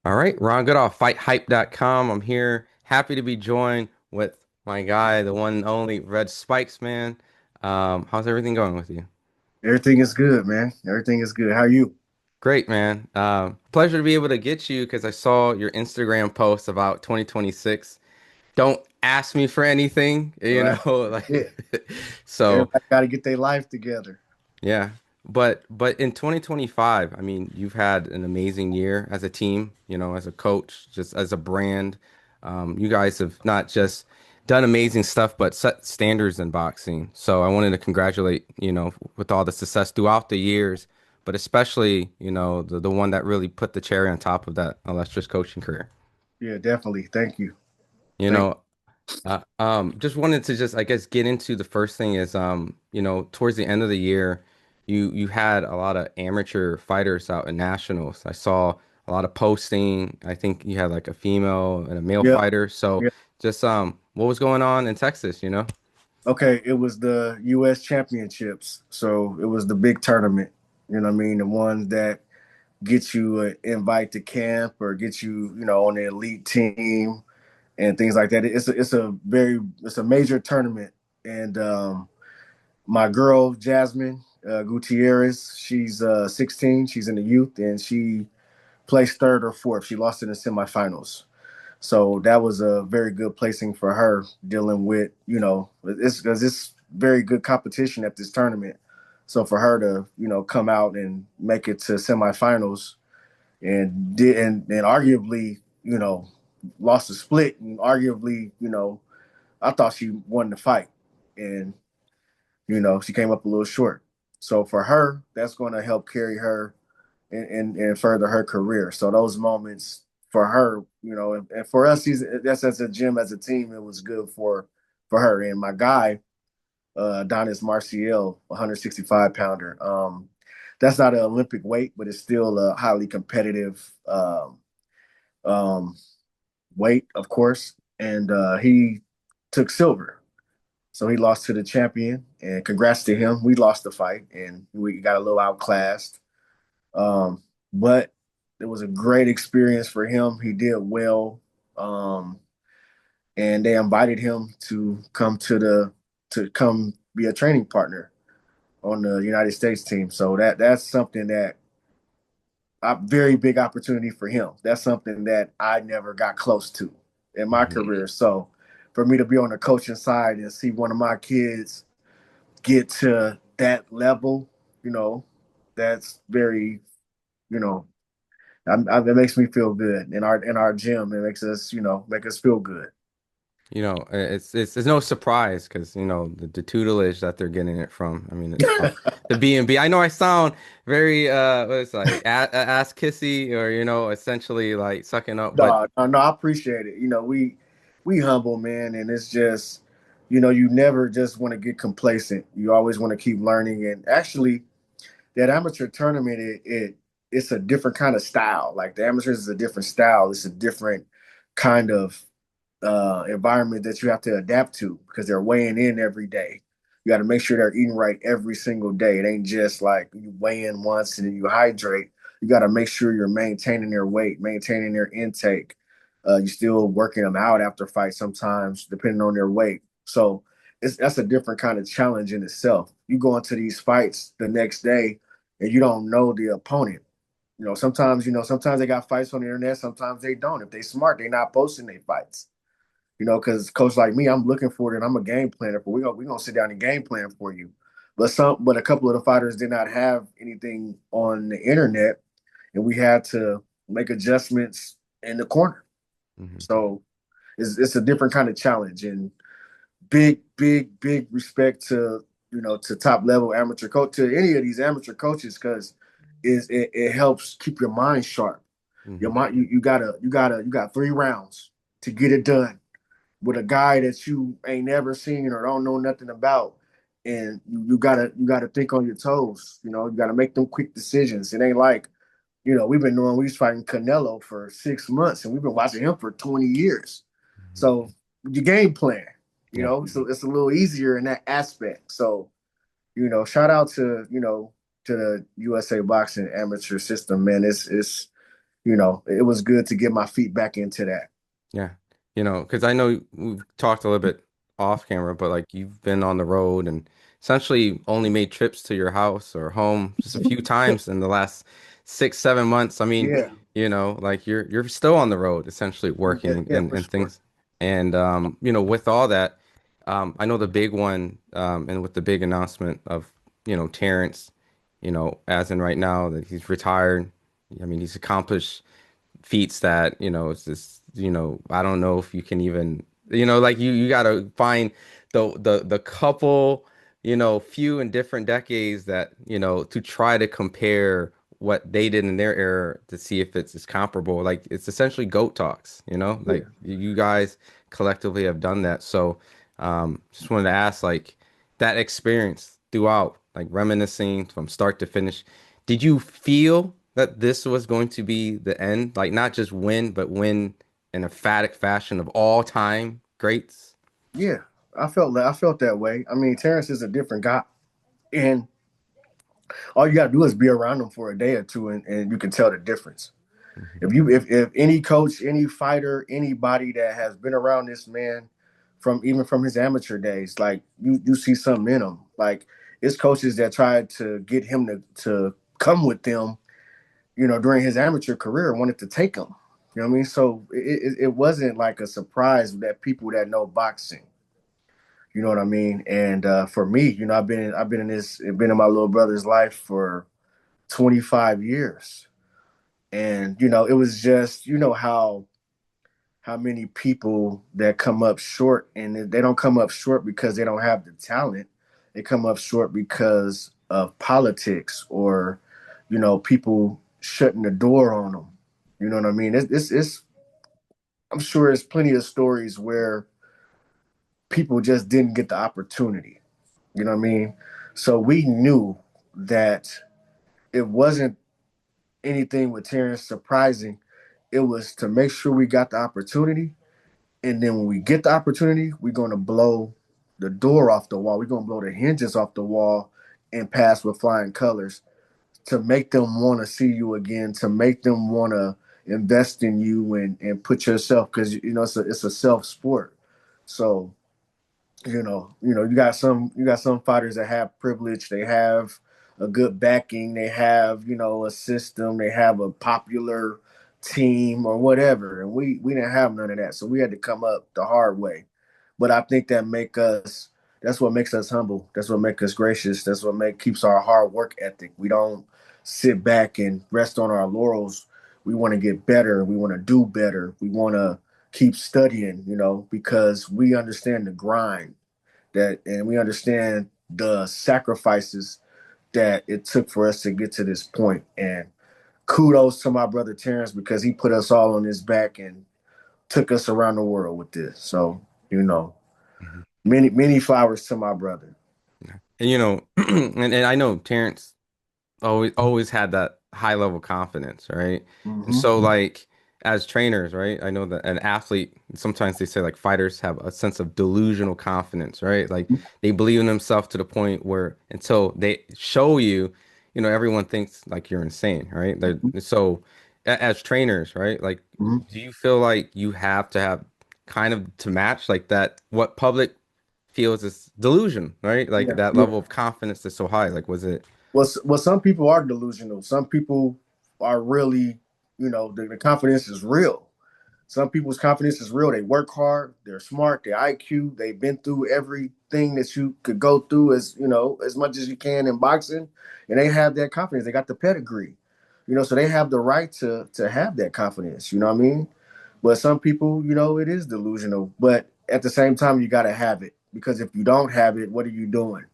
All right, Ron Goodall, FightHype.com. I'm here, happy to be joined with my guy, the one and only Red Spikes, man. How's everything going with you? Everything is good, man. Everything is good. How are you? Great, man. Pleasure to be able to get you because I saw your Instagram post about 2026. Don't ask me for anything, Right. like Yeah. so. Everybody got to get their life together. Yeah. But in 2025, I mean, you've had an amazing year as a team, as a coach, just as a brand. You guys have not just done amazing stuff, but set standards in boxing. So I wanted to congratulate, with all the success throughout the years, but especially, the one that really put the cherry on top of that illustrious coaching career. Yeah, definitely. Thank you. You Thank know, just wanted to just, I guess, get into the first thing is, towards the end of the year, you had a lot of amateur fighters out in nationals. I saw a lot of posting. I think you had like a female and a male Yep. fighter. So Yep. just what was going on in Texas? Okay, it was the U.S. Championships, so it was the big tournament. You know what I mean? The ones that get you an invite to camp or get you, on the elite team and things like that. It's a major tournament, and my girl Jasmine Gutierrez, she's 16. She's in the youth, and she placed third or fourth. She lost in the semifinals. So that was a very good placing for her dealing with, it's because it's very good competition at this tournament. So for her to, come out and make it to semifinals and arguably, lost a split and arguably, I thought she won the fight. And, she came up a little short. So for her, that's going to help carry her and further her career. So those moments for her, and for us, that's as a gym as a team, it was good for her. And my guy, Adonis Marcial, 165 pounder. That's not an Olympic weight, but it's still a highly competitive um, weight, of course. And he took silver. So he lost to the champion, and congrats to him. We lost the fight, and we got a little outclassed. Um, but it was a great experience for him. He did well. And they invited him to come be a training partner on the United States team. So that's something that a very big opportunity for him. That's something that I never got close to in my Mhm. career. So for me to be on the coaching side and see one of my kids get to that level, you know, that's very, you know, it makes me feel good in our gym. It makes us, make us feel good. It's no surprise because the tutelage that they're getting it from. I mean, it's from the B&B. I know I sound very what is like ass kissy or essentially like sucking up, but No, no, no, I appreciate it. We humble, man, and it's just, you never just want to get complacent. You always want to keep learning. And actually, that amateur tournament, it's a different kind of style. Like the amateurs is a different style. It's a different kind of environment that you have to adapt to because they're weighing in every day. You got to make sure they're eating right every single day. It ain't just like you weigh in once and then you hydrate. You got to make sure you're maintaining their weight, maintaining their intake. You're still working them out after fight sometimes, depending on their weight. So that's a different kind of challenge in itself. You go into these fights the next day and you don't know the opponent. Sometimes they got fights on the internet, sometimes they don't. If they smart, they're not posting their fights. Because coach like me, I'm looking for it and I'm a game planner. But we're gonna sit down and game plan for you. But a couple of the fighters did not have anything on the internet, and we had to make adjustments in the corner. Mhm. So it's a different kind of challenge, and big respect to top level amateur coach, to any of these amateur coaches, because it helps keep your mind sharp. Your Mhm. mind, you got 3 rounds to get it done with a guy that you ain't never seen or don't know nothing about. And you gotta think on your toes. You gotta make them quick decisions. It ain't like, we've been knowing we was fighting Canelo for 6 months and we've been watching him for 20 years. Mhm. So your game plan, Yeah. so it's a little easier in that aspect. So, shout out to the USA boxing amateur system, man. It's it was good to get my feet back into that. Yeah. Because I know we've talked a little bit off camera, but like you've been on the road and essentially only made trips to your house or home just a few times in the last 6, 7 months. I mean, Yeah, like you're still on the road, essentially yeah, working yeah, for and sure. things. And with all that, I know the big one, and with the big announcement of, Terrence, as in right now that he's retired. I mean, he's accomplished feats that, it's just, I don't know if you can even, like you gotta find the couple, few and different decades that, to try to compare what they did in their era to see if it's comparable. Like it's essentially GOAT talks, like Yeah, you guys collectively have done that. So just wanted to ask, like, that experience throughout, like reminiscing from start to finish. Did you feel that this was going to be the end? Like not just win, but win in emphatic fashion of all time greats? yeah. I felt that way. I mean, Terrence is a different guy, and all you gotta do is be around him for a day or two, and you can tell the difference. Mhm. If any coach, any fighter, anybody that has been around this man from even from his amateur days, like you see something in him. Like it's coaches that tried to get him to come with them, during his amateur career, wanted to take him. You know what I mean? So it wasn't like a surprise that people that know boxing, you know what I mean? And for me, been in my little brother's life for 25 years. And it was just how many people that come up short, and they don't come up short because they don't have the talent. They come up short because of politics or people shutting the door on them. You know what I mean? It's I'm sure there's plenty of stories where people just didn't get the opportunity. You know what I mean? So we knew that it wasn't anything with Terrence surprising. It was to make sure we got the opportunity. And then when we get the opportunity, we're going to blow the door off the wall. We're going to blow the hinges off the wall and pass with flying colors to make them want to see you again, to make them want to invest in you and put yourself, because it's a self sport. So you got some fighters that have privilege, they have a good backing, they have a system, they have a popular team or whatever, and we didn't have none of that, so we had to come up the hard way. But I think that's what makes us humble, that's what makes us gracious, that's what keeps our hard work ethic. We don't sit back and rest on our laurels. We want to get better, we want to do better, we want to keep studying, because we understand the grind and we understand the sacrifices that it took for us to get to this point. And kudos to my brother Terrence, because he put us all on his back and took us around the world with this. So, Mhm. many flowers to my brother. Yeah. And and I know Terrence always had that high level confidence, right? And Mm-hmm. so like as trainers, right? I know that an athlete, sometimes they say like fighters have a sense of delusional confidence, right? Like they believe in themselves to the point where until they show you, everyone thinks like you're insane, right? So as trainers, right? Like Mm-hmm. do you feel like you have to have kind of to match like that what public feels is delusion, right? Like Yeah, that level yeah. of confidence that's so high. Like was it Well, some people are delusional. Some people are really, the confidence is real. Some people's confidence is real. They work hard. They're smart. They're IQ. They've been through everything that you could go through, as much as you can in boxing, and they have that confidence. They got the pedigree, so they have the right to have that confidence. You know what I mean? But some people, it is delusional. But at the same time, you got to have it, because if you don't have it, what are you doing?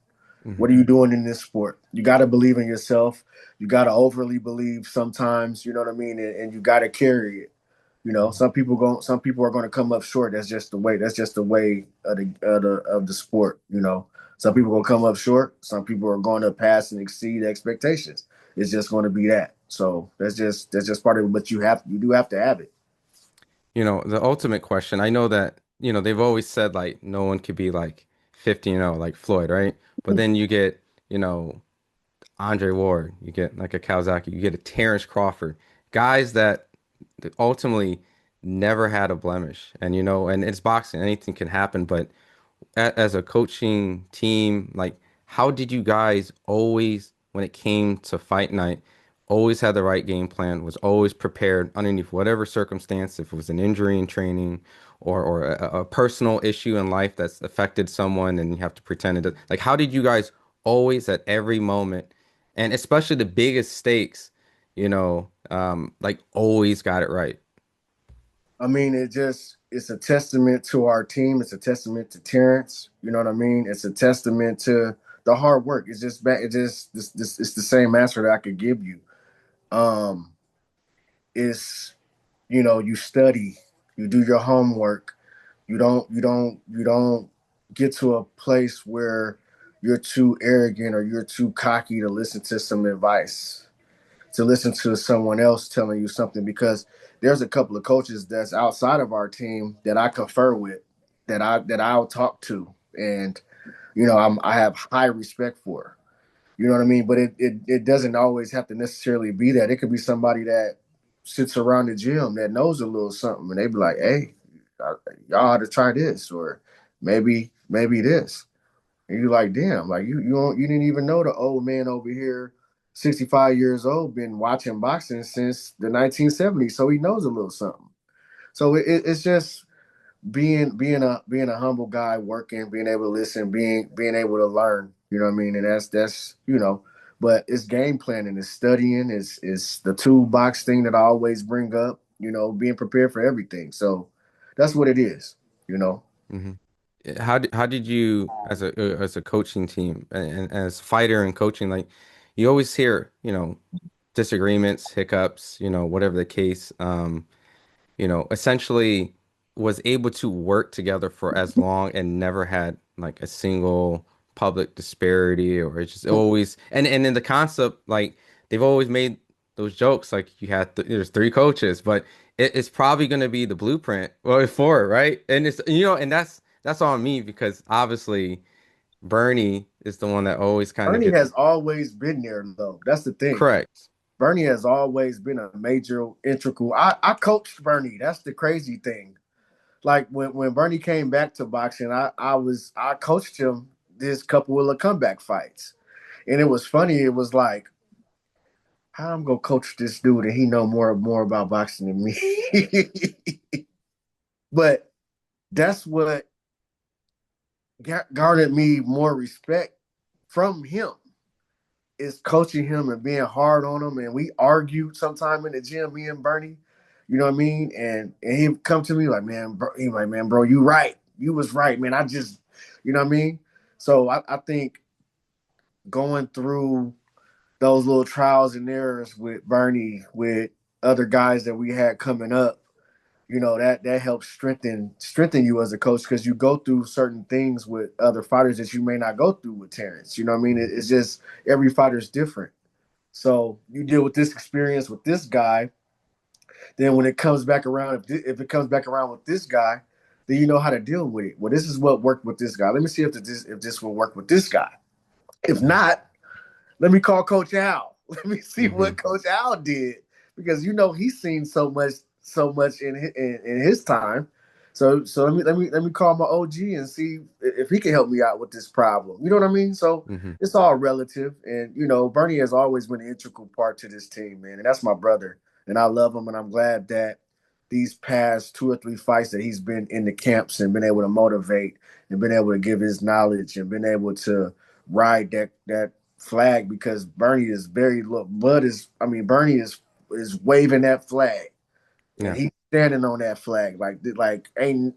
What Mhm. are you doing in this sport? You got to believe in yourself. You got to overly believe sometimes. You know what I mean? And you got to carry it. Some people are going to come up short. That's just the way. That's just the way of the sport. Some people will come up short. Some people are going to pass and exceed expectations. It's just going to be that. So that's just part of it. But you do have to have it. The ultimate question, I know that, they've always said like no one could be like 50-0 like Floyd, right? But then you get, you know, Andre Ward, you get like a Kawasaki, you get a Terence Crawford, guys that ultimately never had a blemish. And and it's boxing, anything can happen. But as a coaching team, like how did you guys always, when it came to fight night, always had the right game plan, was always prepared underneath whatever circumstance, if it was an injury in training or a personal issue in life that's affected someone and you have to pretend it does. Like how did you guys always at every moment, and especially the biggest stakes, like always got it right? I mean, it's a testament to our team. It's a testament to Terrence. You know what I mean? It's a testament to the hard work. It's just back. It just this it's the same answer that I could give you. Um, it's you study, you do your homework. You don't get to a place where you're too arrogant or you're too cocky to listen to some advice, to listen to someone else telling you something, because there's a couple of coaches that's outside of our team that I confer with, that I'll talk to, and I have high respect for. You know what I mean? But it doesn't always have to necessarily be that. It could be somebody that sits around the gym that knows a little something, and they be like, "Hey, y'all ought to try this, or maybe this." And you're like, damn, like you didn't even know the old man over here, 65 years old, been watching boxing since the 1970s, so he knows a little something. So it's just being a humble guy, working, being able to listen, being able to learn. You know what I mean? And that's but it's game planning, it's studying, it's the toolbox thing that I always bring up. Being prepared for everything. So that's what it is. You know. Hmm. How did you as a coaching team and as fighter and coaching, like you always hear, disagreements, hiccups, whatever the case. Essentially was able to work together for as long and never had like a single public disparity, or it's just always, and in the concept, like they've always made those jokes like there's three coaches, but it's probably going to be the blueprint or four, right? And it's and that's on me because obviously Bernie is the one that always kind of Bernie gets has always been there, though. That's the thing. correct. Bernie has always been a major integral. I coached Bernie. That's the crazy thing. Like when Bernie came back to boxing, I coached him this couple of comeback fights, and it was funny. It was like, how I'm gonna coach this dude and he know more about boxing than me. But that's what garnered me more respect from him, is coaching him and being hard on him. And we argued sometime in the gym, me and Bernie. You know what I mean? And he'd come to me like, man, bro, he like, man, bro, you right. You was right, man. I just, you know what I mean? So I think going through those little trials and errors with Bernie, with other guys that we had coming up, that helps strengthen you as a coach, because you go through certain things with other fighters that you may not go through with Terrence. You know what I mean? It's just every fighter's different. So you deal with this experience with this guy. Then when it comes back around, if it comes back around with this guy, then you know how to deal with it. Well, this is what worked with this guy. Let me see if this will work with this guy. If not, let me call Coach Al. Let me see Hmm. what Coach Al did, because he's seen so much in his time. So let me call my OG and see if he can help me out with this problem. You know what I mean? So Hmm. it's all relative, and Bernie has always been an integral part to this team, man, and that's my brother, and I love him, and I'm glad that these past two or three fights that he's been in the camps and been able to motivate and been able to give his knowledge and been able to ride that flag, because Bernie is very look. Bud is, I mean, Bernie is waving that flag and Yeah. he's standing on that flag like ain't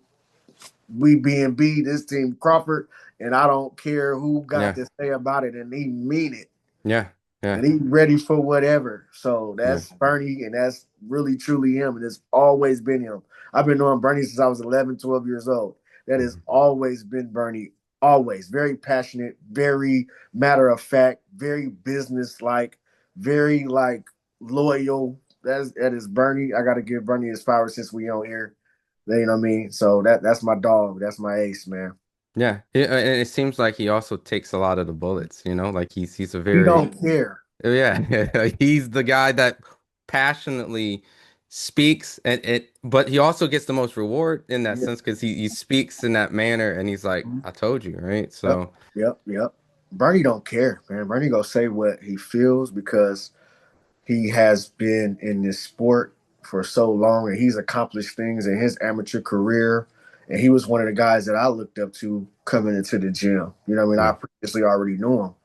we being B this team Crawford, and I don't care who got Yeah. to say about it, and he mean it, Yeah. Yeah. and he's ready for whatever. So Yeah. that's Bernie, and that's really truly him, and it's always been him. I've been knowing Bernie since I was 11, 12 years old. That has Hmm. always been Bernie. Always very passionate, very matter of fact, very business like, very like loyal. That is Bernie. I got to give Bernie his flowers since we on here. You know what I mean? So that's my dog. That's my ace, man. Yeah. And it seems like he also takes a lot of the bullets, like he's a He very, don't care. yeah, he's the guy that passionately speaks and but he also gets the most reward in that Yeah. sense because he speaks in that manner and he's like, Mhm. I told you, right? Yep. So Yep. Bernie don't care, man. Bernie gonna say what he feels because he has been in this sport for so long and he's accomplished things in his amateur career. And he was one of the guys that I looked up to coming into the gym. You know what I mean? yeah. I previously already knew him.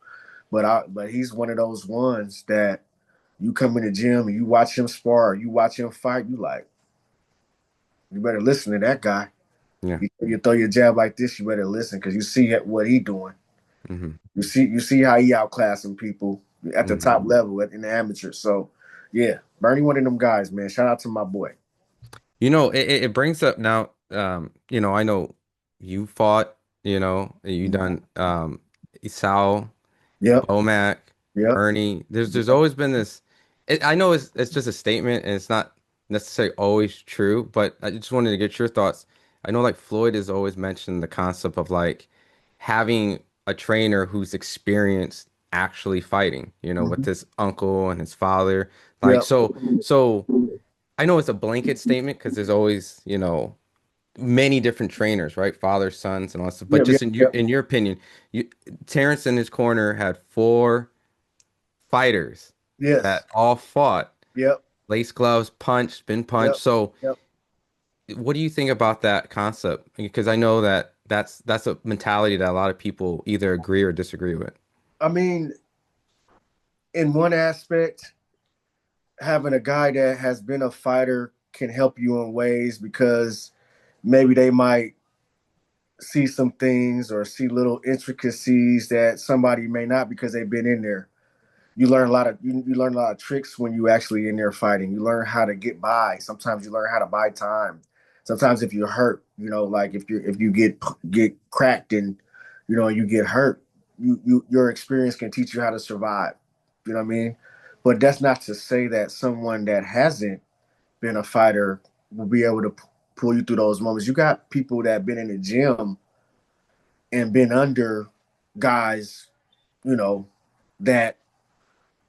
But he's one of those ones that you come in the gym and you watch him spar, you watch him fight, you like, you better listen to that guy. Yeah. You throw your jab like this, you better listen because you see what he doing. Hmm. You see how he outclassing people at the Hmm. top level in the amateur. So yeah, Bernie one of them guys, man. Shout out to my boy. It brings up now, I know you fought, you done Isao, Yep, Bomac, yep, Ernie. There's yep. always been this. I know it's just a statement and it's not necessarily always true, but I just wanted to get your thoughts. I know like Floyd has always mentioned the concept of like having a trainer who's experienced actually fighting, with Mhm. his uncle and his father. Like Yep. so I know it's a blanket statement because there's always, many different trainers, right? Fathers, sons, and all that stuff. But Yep. just Yep. Yep. in your opinion, you Terrence in his corner had four fighters Yes. that all fought, Yep. lace gloves, punched, been punched. Yep. So, Yep. what do you think about that concept? Because I know that that's a mentality that a lot of people either agree or disagree with. I mean, in one aspect, having a guy that has been a fighter can help you in ways because maybe they might see some things or see little intricacies that somebody may not because they've been in there. You learn a lot of tricks when you actually in there fighting. You learn how to get by. Sometimes you learn how to buy time. Sometimes if you're hurt, like if you get cracked and you get hurt, your experience can teach you how to survive. You know what I mean? But that's not to say that someone that hasn't been a fighter will be able to pull you through those moments. You got people that have been in the gym and been under guys, you know, that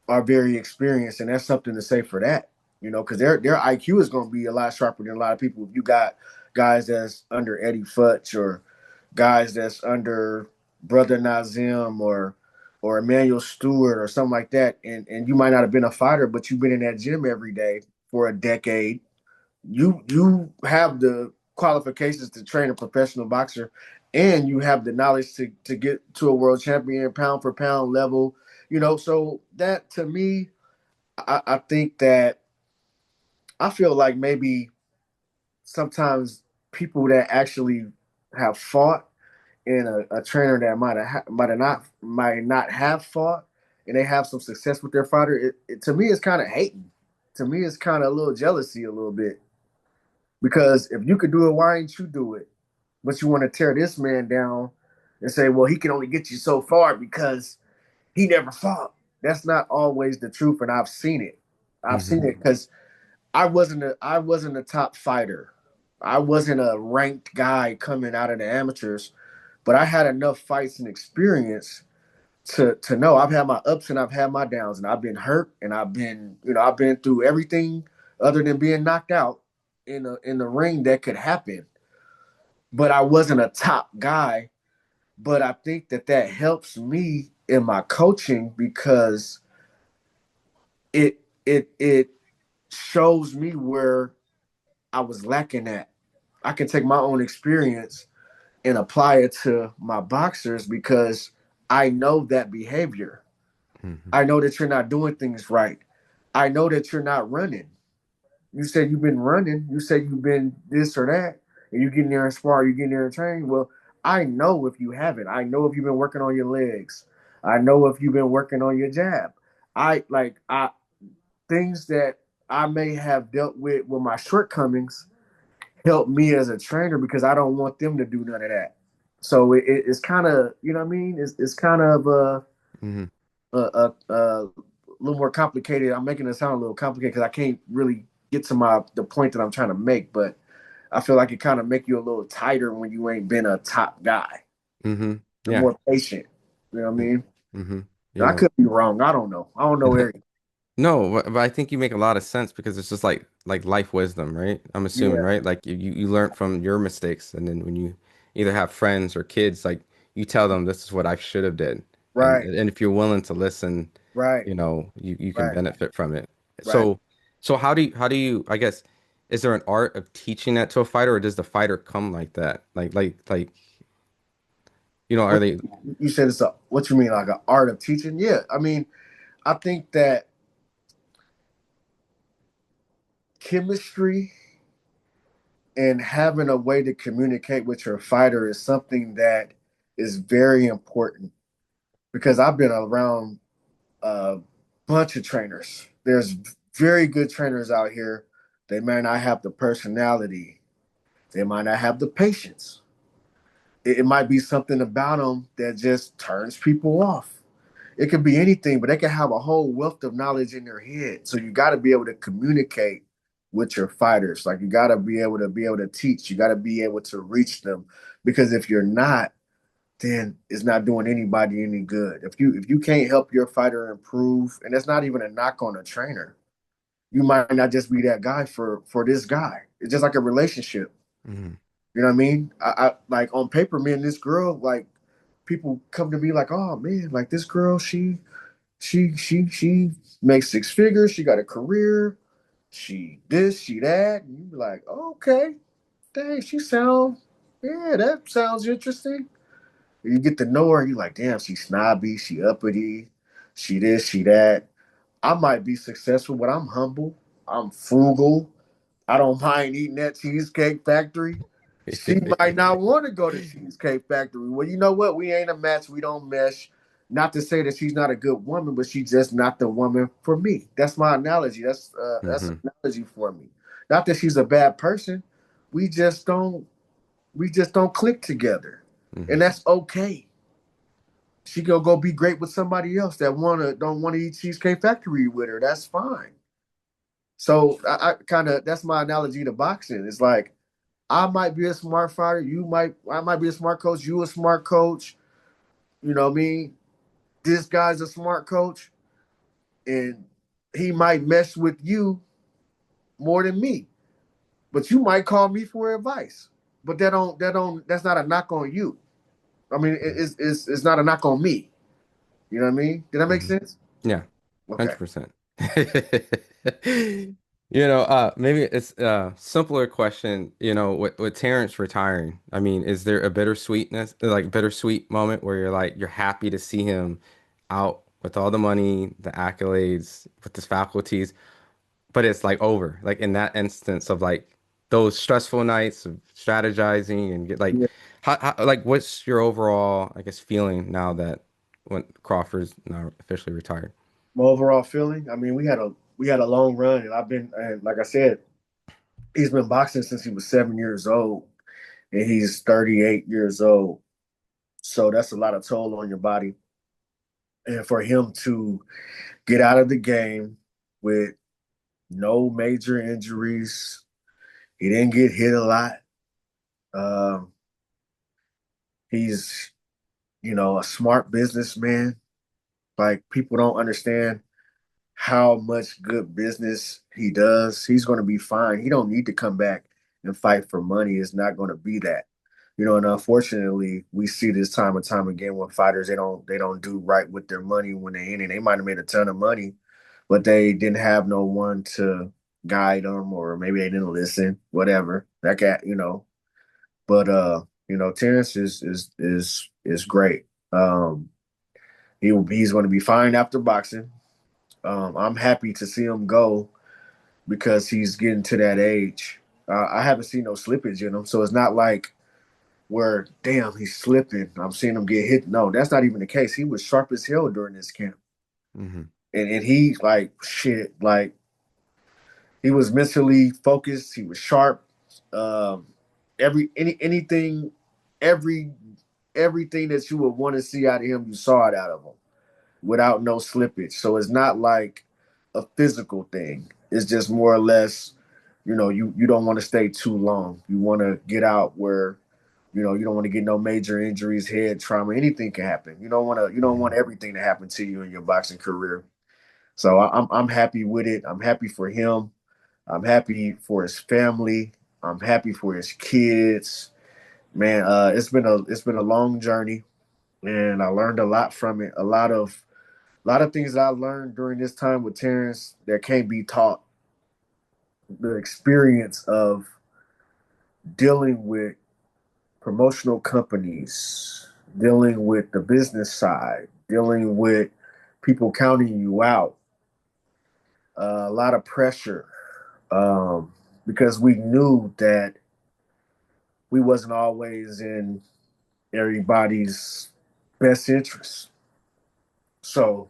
are very experienced, and that's something to say for that. Because their IQ is going to be a lot sharper than a lot of people. If you got guys that's under Eddie Futch or guys that's under Brother Nazim or Emmanuel Stewart or something like that, and you might not have been a fighter, but you've been in that gym every day for a decade. You have the qualifications to train a professional boxer, and you have the knowledge to get to a world champion pound for pound level. So that to me, I think that I feel like maybe sometimes people that actually have fought and a trainer that might not have fought and they have some success with their fighter, to me it's kind of hating. To me, it's kind of a little jealousy, a little bit. Because if you could do it, why ain't you do it? But you want to tear this man down and say, well, he can only get you so far because he never fought. That's not always the truth, and I've seen it. I've Hmm. seen it because I wasn't a top fighter. I wasn't a ranked guy coming out of the amateurs, but I had enough fights and experience to know I've had my ups and I've had my downs, and I've been hurt and I've been through everything other than being knocked out in the ring that could happen. But I wasn't a top guy. But I think that helps me in my coaching because it shows me where I was lacking at. I can take my own experience and apply it to my boxers because I know that behavior. Hmm. I know that you're not doing things right. I know that you're not running. You said you've been running. You said you've been this or that, and you get in there and spar. You get in there and train. Well, I know if you haven't. I know if you've been working on your legs. I know if you've been working on your jab. I things that I may have dealt with my shortcomings help me as a trainer because I don't want them to do none of that. So it's kind of what I mean. It's kind of Hmm. a little more complicated. I'm making it sound a little complicated because I can't really get to the point that I'm trying to make. But I feel like it kind of make you a little tighter when you ain't been a top guy. Hmm. You're Yeah. more patient. You know what I mean? Hmm. I could be wrong. I don't know. I don't know everything. No, but I think you make a lot of sense because it's just like life wisdom, right? I'm assuming, Yeah, right? Like you learn from your mistakes, and then when you either have friends or kids, like you tell them this is what I should have did, and right, and if you're willing to listen, right, you can right, benefit from it. right. So how do you I guess is there an art of teaching that to a fighter, or does the fighter come like that? Like are What they? you said it's a what you mean like an art of teaching? Yeah, I mean, I think that chemistry and having a way to communicate with your fighter is something that is very important because I've been around a bunch of trainers. There's very good trainers out here. They might not have the personality. They might not have the patience. It might be something about them that just turns people off. It could be anything, but they can have a whole wealth of knowledge in their head. So you got to be able to communicate with your fighters. Like you got to be able to teach. You got to be able to reach them because if you're not, then it's not doing anybody any good. If you can't help your fighter improve, and that's not even a knock on a trainer, you might not just be that guy for this guy. It's just like a relationship. Mhm. You know what I mean? I like on paper, me and this girl, like people come to me like, oh man, like this girl, she makes six figures, she got a career, she this, she that. And you be like, oh, okay, dang, yeah, that sounds interesting. You get to know her, you like, damn, she's snobby, she uppity, she this, she that. I might be successful, but I'm humble, I'm frugal, I don't mind eating at Cheesecake Factory. She might not want to go to Cheesecake Factory. Well, you know what? We ain't a match. We don't mesh. Not to say that she's not a good woman, but she's just not the woman for me. That's my analogy. That's an Hmm. analogy for me. Not that she's a bad person. We just don't we just don't click together. Hmm. And that's okay. She gonna go be great with somebody else that wanna don't want to eat Cheesecake Factory with her. That's fine. So I kind of that's my analogy to boxing. It's like I might be a smart fighter. I might be a smart coach. You a smart coach. You know what I mean? This guy's a smart coach, and he might mess with you more than me. But you might call me for advice. But that's not a knock on you. I mean, it's not a knock on me. You know what I mean? Did that make Hmm. sense? Yeah. Okay. 100%. Maybe it's a simpler question, with Terrence retiring. I mean, is there a bittersweet moment where you're happy to see him out with all the money, the accolades, with his faculties, but it's like over, like in that instance of like those stressful nights of strategizing and get like, Yeah. like what's your overall, I guess, feeling now that when Crawford's now officially retired? My overall feeling. I mean, we had a long run, and like I said, he's been boxing since he was 7 years old, and he's 38 years old. So that's a lot of toll on your body. And for him to get out of the game with no major injuries, he didn't get hit a lot. Um, he's, a smart businessman. Like people don't understand how much good business he does. He's going to be fine. He don't need to come back and fight for money. It's not going to be that. And unfortunately, we see this time and time again when fighters they don't do right with their money when they in it. They might have made a ton of money, but they didn't have no one to guide them, or maybe they didn't listen. Whatever that got. But Terrence is great. Um, he's going to be fine after boxing. I'm happy to see him go because he's getting to that age. I haven't seen no slippage in him, so it's not like where damn he's slipping. I'm seeing him get hit. No, that's not even the case. He was sharp as hell during this camp, Hmm. and he like shit. Like he was mentally focused. He was sharp. Um, anything, every everything that you would want to see out of him, you saw it out of him without no slippage. So it's not like a physical thing. It's just more or less, you don't want to stay too long. You want to get out where, you don't want to get no major injuries, head trauma, anything can happen. You don't want everything to happen to you in your boxing career. So I'm happy with it. I'm happy for him. I'm happy for his family. I'm happy for his kids. Man, it's been a long journey, and I learned a lot from it. A lot of things that I learned during this time with Terrence that can't be taught. The experience of dealing with promotional companies, dealing with the business side, dealing with people counting you out, a lot of pressure, because we knew that we wasn't always in everybody's best interest. So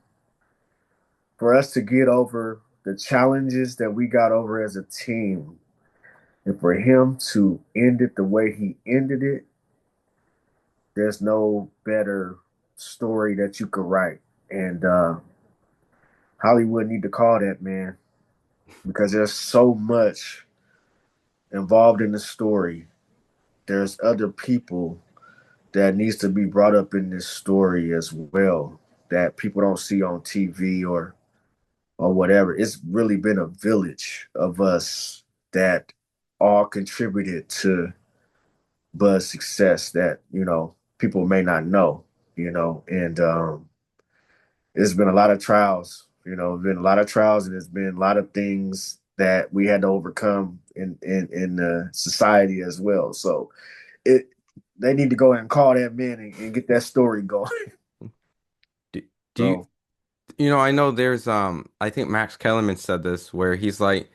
for us to get over the challenges that we got over as a team, and for him to end it the way he ended it, there's no better story that you could write. And Hollywood need to call that man because there's so much involved in the story. There's other people that needs to be brought up in this story as well that people don't see on TV or whatever. It's really been a village of us that all contributed to Bud's success that, people may not know, and it's been a lot of trials, been a lot of trials, and it's been a lot of things that we had to overcome in the society as well. So it they need to go and call that man and get that story going. Do, do you So I know there's I think Max Kellerman said this where he's like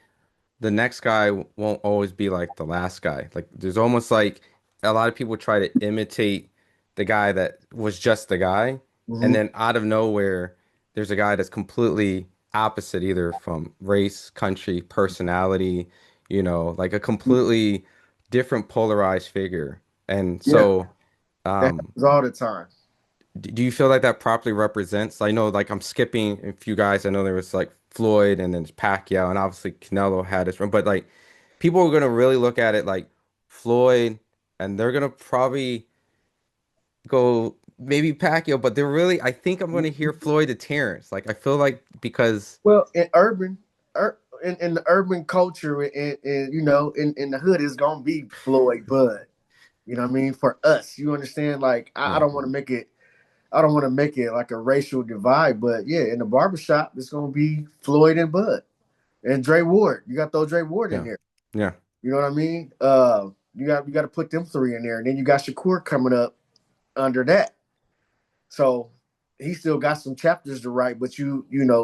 the next guy won't always be like the last guy. Like there's almost like a lot of people try to imitate the guy that was just the guy, and mhm. then out of nowhere, there's a guy that's completely opposite, either from race, country, personality, like a completely different polarized figure. And Yeah, so, that um, happens all the time. do you feel like that properly represents? I know, like I'm skipping a few guys. I know there was like Floyd and then Pacquiao, and obviously Canelo had his run, but like people are gonna really look at it like Floyd, and they're gonna probably go maybe Pacquiao, but they're really. I think I'm gonna hear Floyd to Terrence. Like I feel like because Well, in the urban culture, and in the hood, it's gonna be Floyd Bud. You know what I mean? For us, you understand? Like, I yeah, don't want to make it. I don't want to make it like a racial divide, but yeah, in the barbershop, it's gonna be Floyd and Bud and Dre Ward. You got to throw Dre Ward in yeah, there. yeah, You know what I mean? You got to put them three in there, and then you got Shakur coming up under that. So he still got some chapters to write, but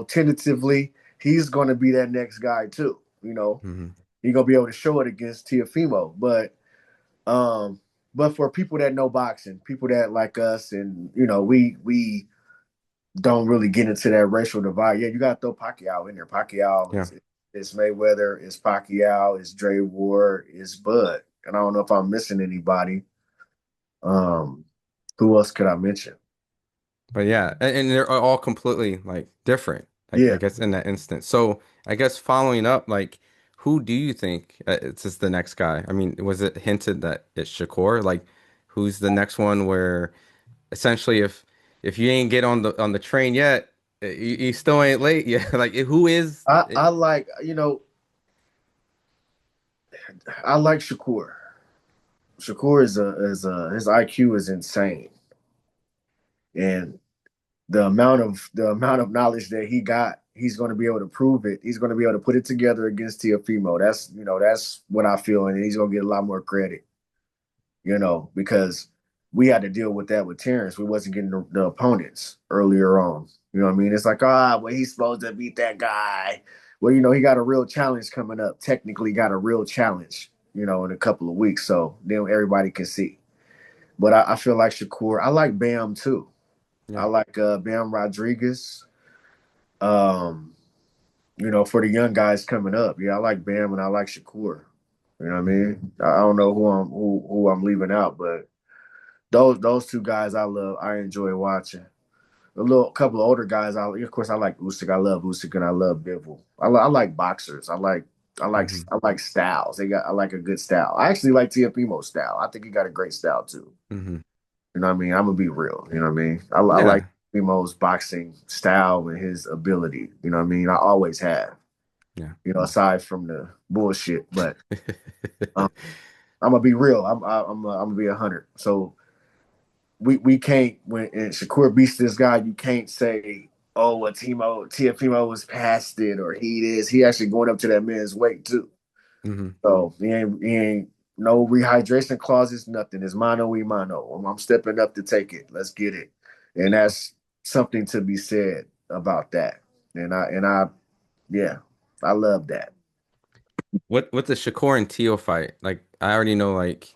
tentatively, he's going to be that next guy too. hmm He's gonna be able to show it against Tiafimo, um, but for people that know boxing, people that like us, and we don't really get into that racial divide. Yeah, you got to throw Pacquiao in there. Pacquiao yeah. is Mayweather, is Pacquiao, is Dre Ward, is Bud, and I don't know if I'm missing anybody. Um, who else could I mention? But yeah, and they're all completely like different, like I Yeah, guess in that instance. So I guess following up, like who do you think it's just the next guy? I mean, was it hinted that it's Shakur? Like who's the next one where essentially if you ain't get on the train yet, you still ain't late yet. Like who is I like I like Shakur. Shakur is his IQ is insane, and the amount of knowledge that he got, he's going to be able to prove it. He's going to be able to put it together against Tiafimo. That's what I feel, and he's going to get a lot more credit. Because we had to deal with that with Terrence. We wasn't getting the opponents earlier on. You know what I mean? It's like, well, he's supposed to beat that guy. Well, he got a real challenge coming up. Technically, got a real challenge. In a couple of weeks, so then everybody can see. But I feel like Shakur. I like Bam too. I yeah. like Bam Rodriguez. Um, for the young guys coming up. Yeah, I like Bam and I like Shakur. You know what I mean? I don't know who I'm leaving out, but those two guys I love. I enjoy watching. A little couple of older guys. Of course I like Usyk. I love Usyk and I love Bivol. I like boxers. hmm I like styles. I like a good style. I actually like Tiafimo's style. I think he got a great style too. hmm You know what I mean? I'm gonna be real. You know what I mean? I like Yeah. Teofimo's boxing style and his ability. You know what I mean? I always have. Yeah. You know, aside from the bullshit, but um, I'm gonna be real. I'm gonna be 100. So we can't when and Shakur beats this guy. You can't say, oh, well, Teofimo was past it or he is. He actually going up to that man's weight too. Hmm. So he ain't no rehydration clauses, nothing. It's mano y mano. I'm stepping up to take it. Let's get it. And that's something to be said about that. And I yeah, I love that. What with the Shakur and Teo fight? Like I already know like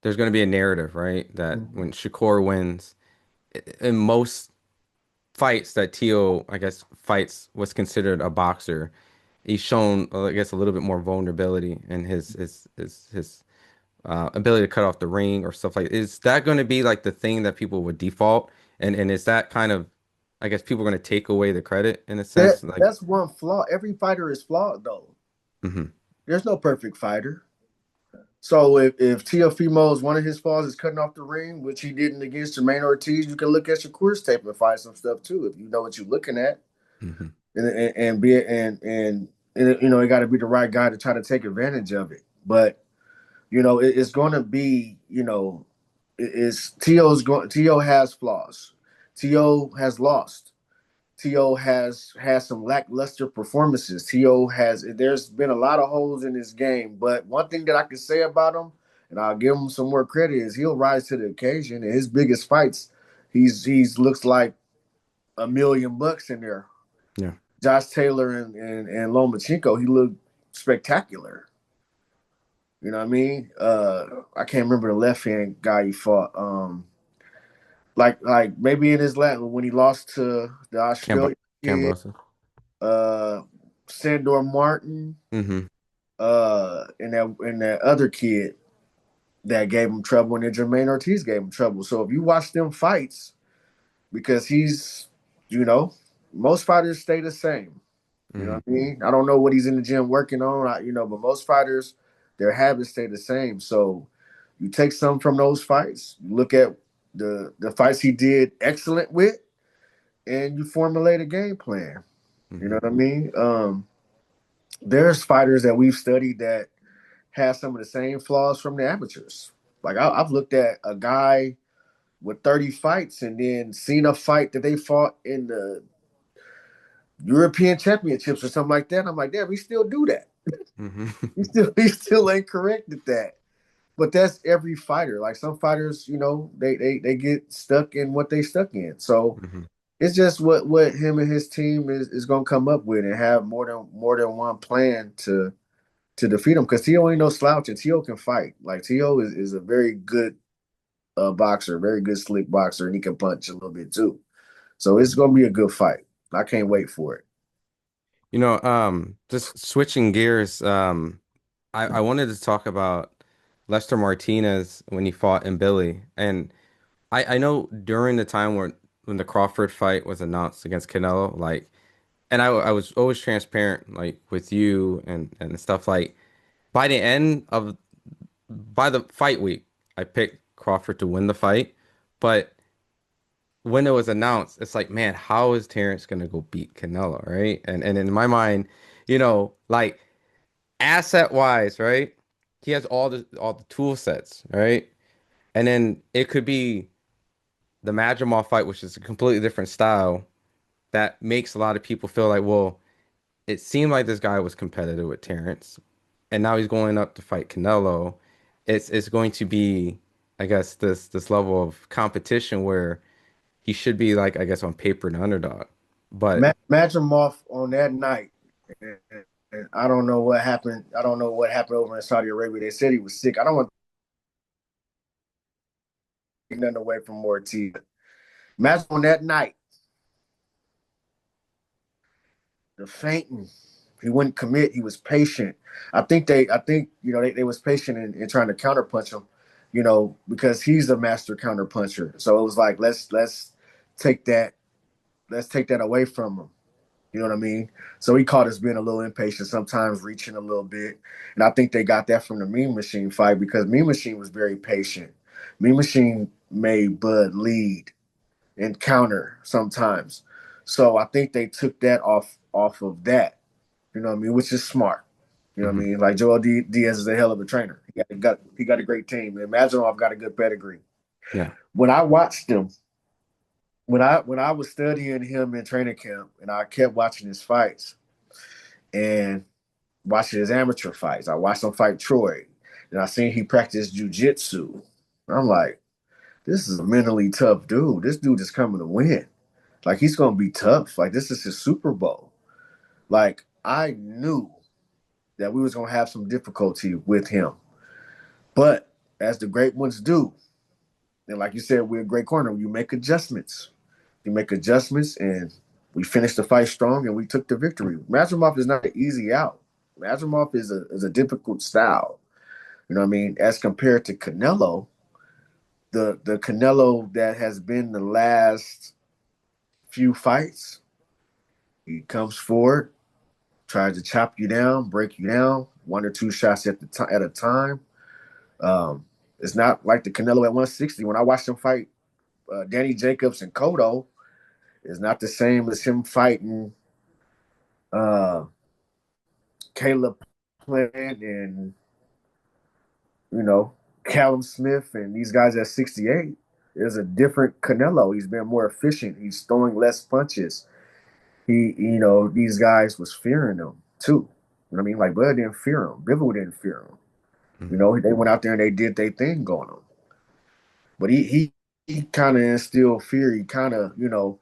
there's going to be a narrative, right? That Mhm. when Shakur wins, in most fights that Teo, I guess, fights was considered a boxer, he's shown, I guess, a little bit more vulnerability in his ability to cut off the ring or stuff like. Is that going to be like the thing that people would default? And is that kind of, I guess, people are going to take away the credit in a That sense? Like, that's one flaw. Every fighter is flawed though. hmm There's no perfect fighter. So if Teofimo's one of his flaws is cutting off the ring, which he didn't against Jermaine Ortiz, you can look at Shakur's tape and find some stuff too if you know what you're looking at, hmm and be and you know it got to be the right guy to try to take advantage of it. But you know it's going to be it's Teo has flaws. Teo has lost. T.O. has some lackluster performances. There's been a lot of holes in his game, but one thing that I can say about him, and I'll give him some more credit, is he'll rise to the occasion. In his biggest fights, he's looks like $1 million in there. yeah, Josh Taylor and Lomachenko, he looked spectacular. You know what I mean? I can't remember the left hand guy he fought. Like maybe in his last when he lost to the Cam Australian kid, Cambosa. uh Sandor Martin, Hmm. and that other kid that gave him trouble, and then Jermaine Ortiz gave him trouble. So if you watch them fights, because you know, most fighters stay the same. You know Hmm. what I mean? I don't know what he's in the gym working on, but most fighters, their habits stay the same. So you take some from those fights, you look at the fights he did excellent with, and you formulate a game plan. You know Hmm. what I mean? There's fighters that we've studied that have some of the same flaws from the amateurs. Like I've looked at a guy with 30 fights and then seen a fight that they fought in the European Championships or something like that. I'm like, damn, we still do that. Hmm. He still ain't corrected that. But that's every fighter. Like some fighters, they get stuck in what they stuck in. So Hmm. it's just what him and his team is gonna come up with and have more than one plan to defeat him because Tio ain't no slouch and Tio can fight. Like Tio is a very good boxer, very good slick boxer, and he can punch a little bit too. So it's gonna be a good fight. I can't wait for it. Just switching gears, I wanted to talk about Lester Martinez when he fought in Billy. And I know during the time when the Crawford fight was announced against Canelo, like, and I was always transparent, like, with you and stuff like, by the end of, by the fight week, I picked Crawford to win the fight. But when it was announced, it's like, man, how is Terrence gonna go beat Canelo, right? And in my mind, like asset wise, right? He has all the tool sets, right? And then it could be the Madrimov fight, which is a completely different style, that makes a lot of people feel like, well, it seemed like this guy was competitive with Terrence, and now he's going up to fight Canelo. It's going to be, I guess, this level of competition where he should be like, I guess, on paper an underdog. But Match him off on that night. And I don't know what happened. I don't know what happened over in Saudi Arabia. They said he was sick. I don't want to take nothing away from Ortiz. Match on that night, the fainting. He wouldn't commit. He was patient. I think they was patient in trying to counterpunch him, because he's a master counterpuncher. So it was like take that let's take that away from him. You know what I mean? So he caught us being a little impatient, sometimes reaching a little bit. And I think they got that from the Mean Machine fight because Mean Machine was very patient. Mean Machine made Bud lead and counter sometimes. So I think they took that off of that. You know what I mean? Which is smart. You know what I Hmm. mean? Like Diaz is a hell of a trainer. He got a great team. Imagine I've got a good pedigree. Yeah. When I watched him, when I was studying him in training camp, and I kept watching his fights and watching his amateur fights. I watched him fight Troy, and I seen he practiced jujitsu. I'm like, this is a mentally tough dude. This dude is coming to win. Like he's gonna be tough. Like this is his Super Bowl. Like I knew that we was gonna have some difficulty with him. But as the great ones do, and like you said, we're a great corner. You make adjustments. You make adjustments, and we finished the fight strong, and we took the victory. Mazurov is not an easy out. Mazurov is a difficult style. You know what I mean? As compared to Canelo, the Canelo that has been the last few fights, he comes forward, tries to chop you down, break you down, one or two shots at a time. Um, it's not like the Canelo at 160. When I watched him fight Danny Jacobs and Cotto, it's not the same as him fighting uh, Caleb Plant and Callum Smith and these guys at 68. There's a different Canelo. He's been more efficient. He's throwing less punches. These guys was fearing him too. You know what I mean? Like Bud didn't fear him. Bivol didn't fear him. Hmm. They went out there and they did their thing going on. But he kind of instilled fear. He kind of, you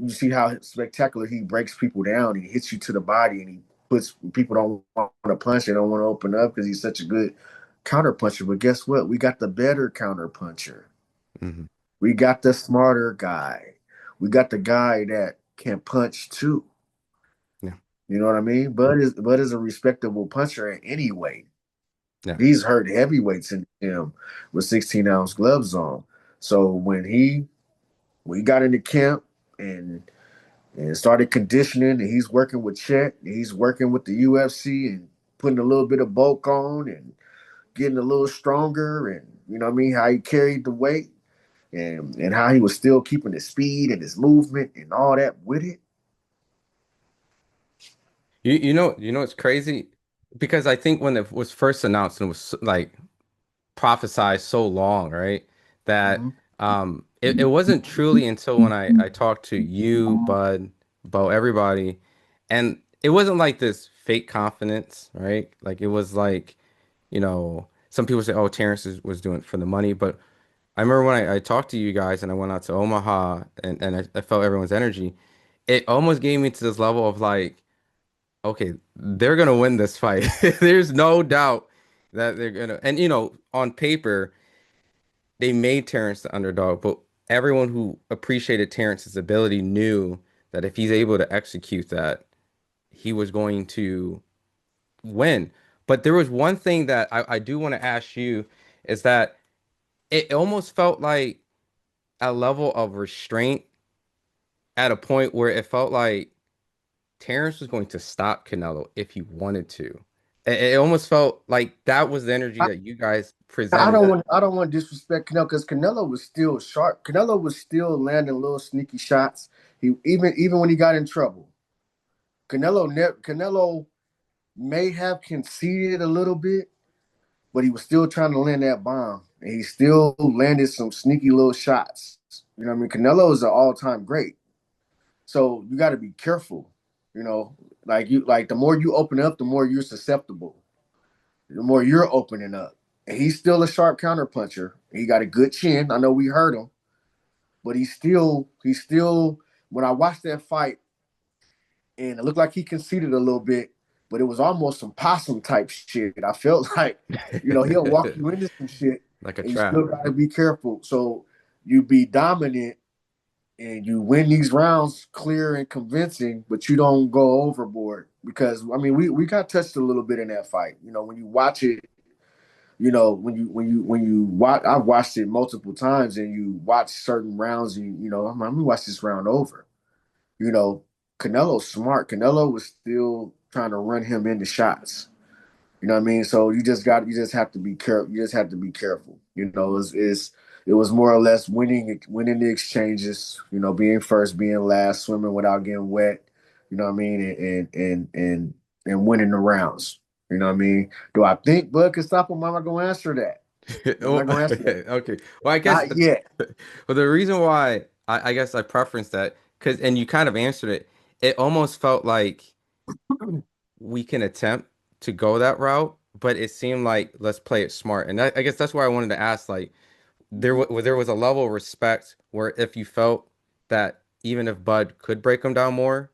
see how spectacular he breaks people down. He hits you to the body and he puts people don't want to punch. They don't want to open up because he's such a good counter puncher. But guess what? We got the better counter puncher. Hmm. We got the smarter guy. We got the guy that can punch too. Yeah. You know what I mean? Bud is a respectable puncher in any weight. Yeah. He's hurt heavyweights in him with 16-ounce gloves on. So when he got into camp and started conditioning, and he's working with Chet, and he's working with the UFC and putting a little bit of bulk on and getting a little stronger, and you know what I mean, how he carried the weight and how he was still keeping his speed and his movement and all that with it. You know it's crazy because I think when it was first announced and it was like prophesized so long, right? That Mm-hmm. it wasn't truly until when I talked to you, Bud, Bo, everybody, and it wasn't like this fake confidence, right? Like it was like, some people say, oh, Terrence was doing it for the money, but I remember when I talked to you guys and I went out to Omaha and I felt everyone's energy, it almost gave me to this level of like, okay, they're gonna win this fight. There's no doubt that they're gonna, and on paper, they made Terrence the underdog, but everyone who appreciated Terrence's ability knew that if he's able to execute that, he was going to win. But there was one thing that I do want to ask you is that it almost felt like a level of restraint at a point where it felt like Terrence was going to stop Canelo if he wanted to. It almost felt like that was the energy I, that you guys I presented. don't want I don't want to disrespect Canelo because Canelo was still sharp. Canelo was still landing little sneaky shots. He even when he got in trouble, Canelo may have conceded a little bit, but he was still trying to land that bomb, and he still landed some sneaky little shots. You know what I mean? Canelo is an all-time great, so you got to be careful. You know, like the more you open up, the more you're susceptible. The more you're opening up, and he's still a sharp counter puncher. He got a good chin. I know we heard him, but he's still. When I watched that fight, and it looked like he conceded a little bit, but it was almost some possum type shit. I felt like, he'll walk you into some shit, Like a and you trap. still got to be careful. So you be dominant and you win these rounds clear and convincing, but you don't go overboard because I mean we got touched a little bit in that fight. When you watch it, when you watch, I've watched it multiple times, and you watch certain rounds, and I'm gonna watch this round over. You know, Canelo's smart. Canelo was still trying to run him into shots. You know what I mean? So you just have to be careful. You just have to be careful. It was more or less winning the exchanges, being first, being last, swimming without getting wet, you know what I mean, and winning the rounds. You know what I mean? Do I think Bud could stop him? I'm not gonna answer that. I'm Oh, not gonna answer that. okay. Well, I guess, Not yet. well, the reason why I guess I preference that, because, and you kind of answered it, it almost felt like we can attempt to go that route, but it seemed like let's play it smart. And I guess that's why I wanted to ask, like, there was a level of respect where if you felt that even if Bud could break him down more,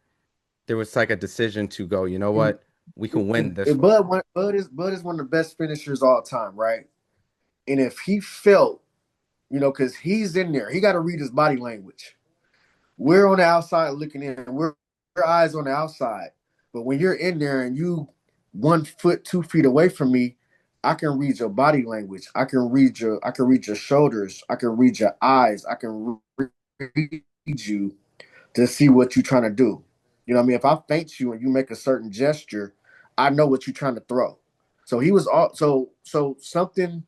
there was like a decision to go, you know what, we can win this one. Bud is one of the best finishers all time, right? And if he felt, because he's in there, he got to read his body language. We're on the outside looking in. We're eyes on the outside. But when you're in there and you 1 foot, 2 feet away from me, I can read your body language. I can read your shoulders. I can read your eyes. I can read you to see what you're trying to do. You know what I mean? If I feint you and you make a certain gesture, I know what you're trying to throw. So he was all so something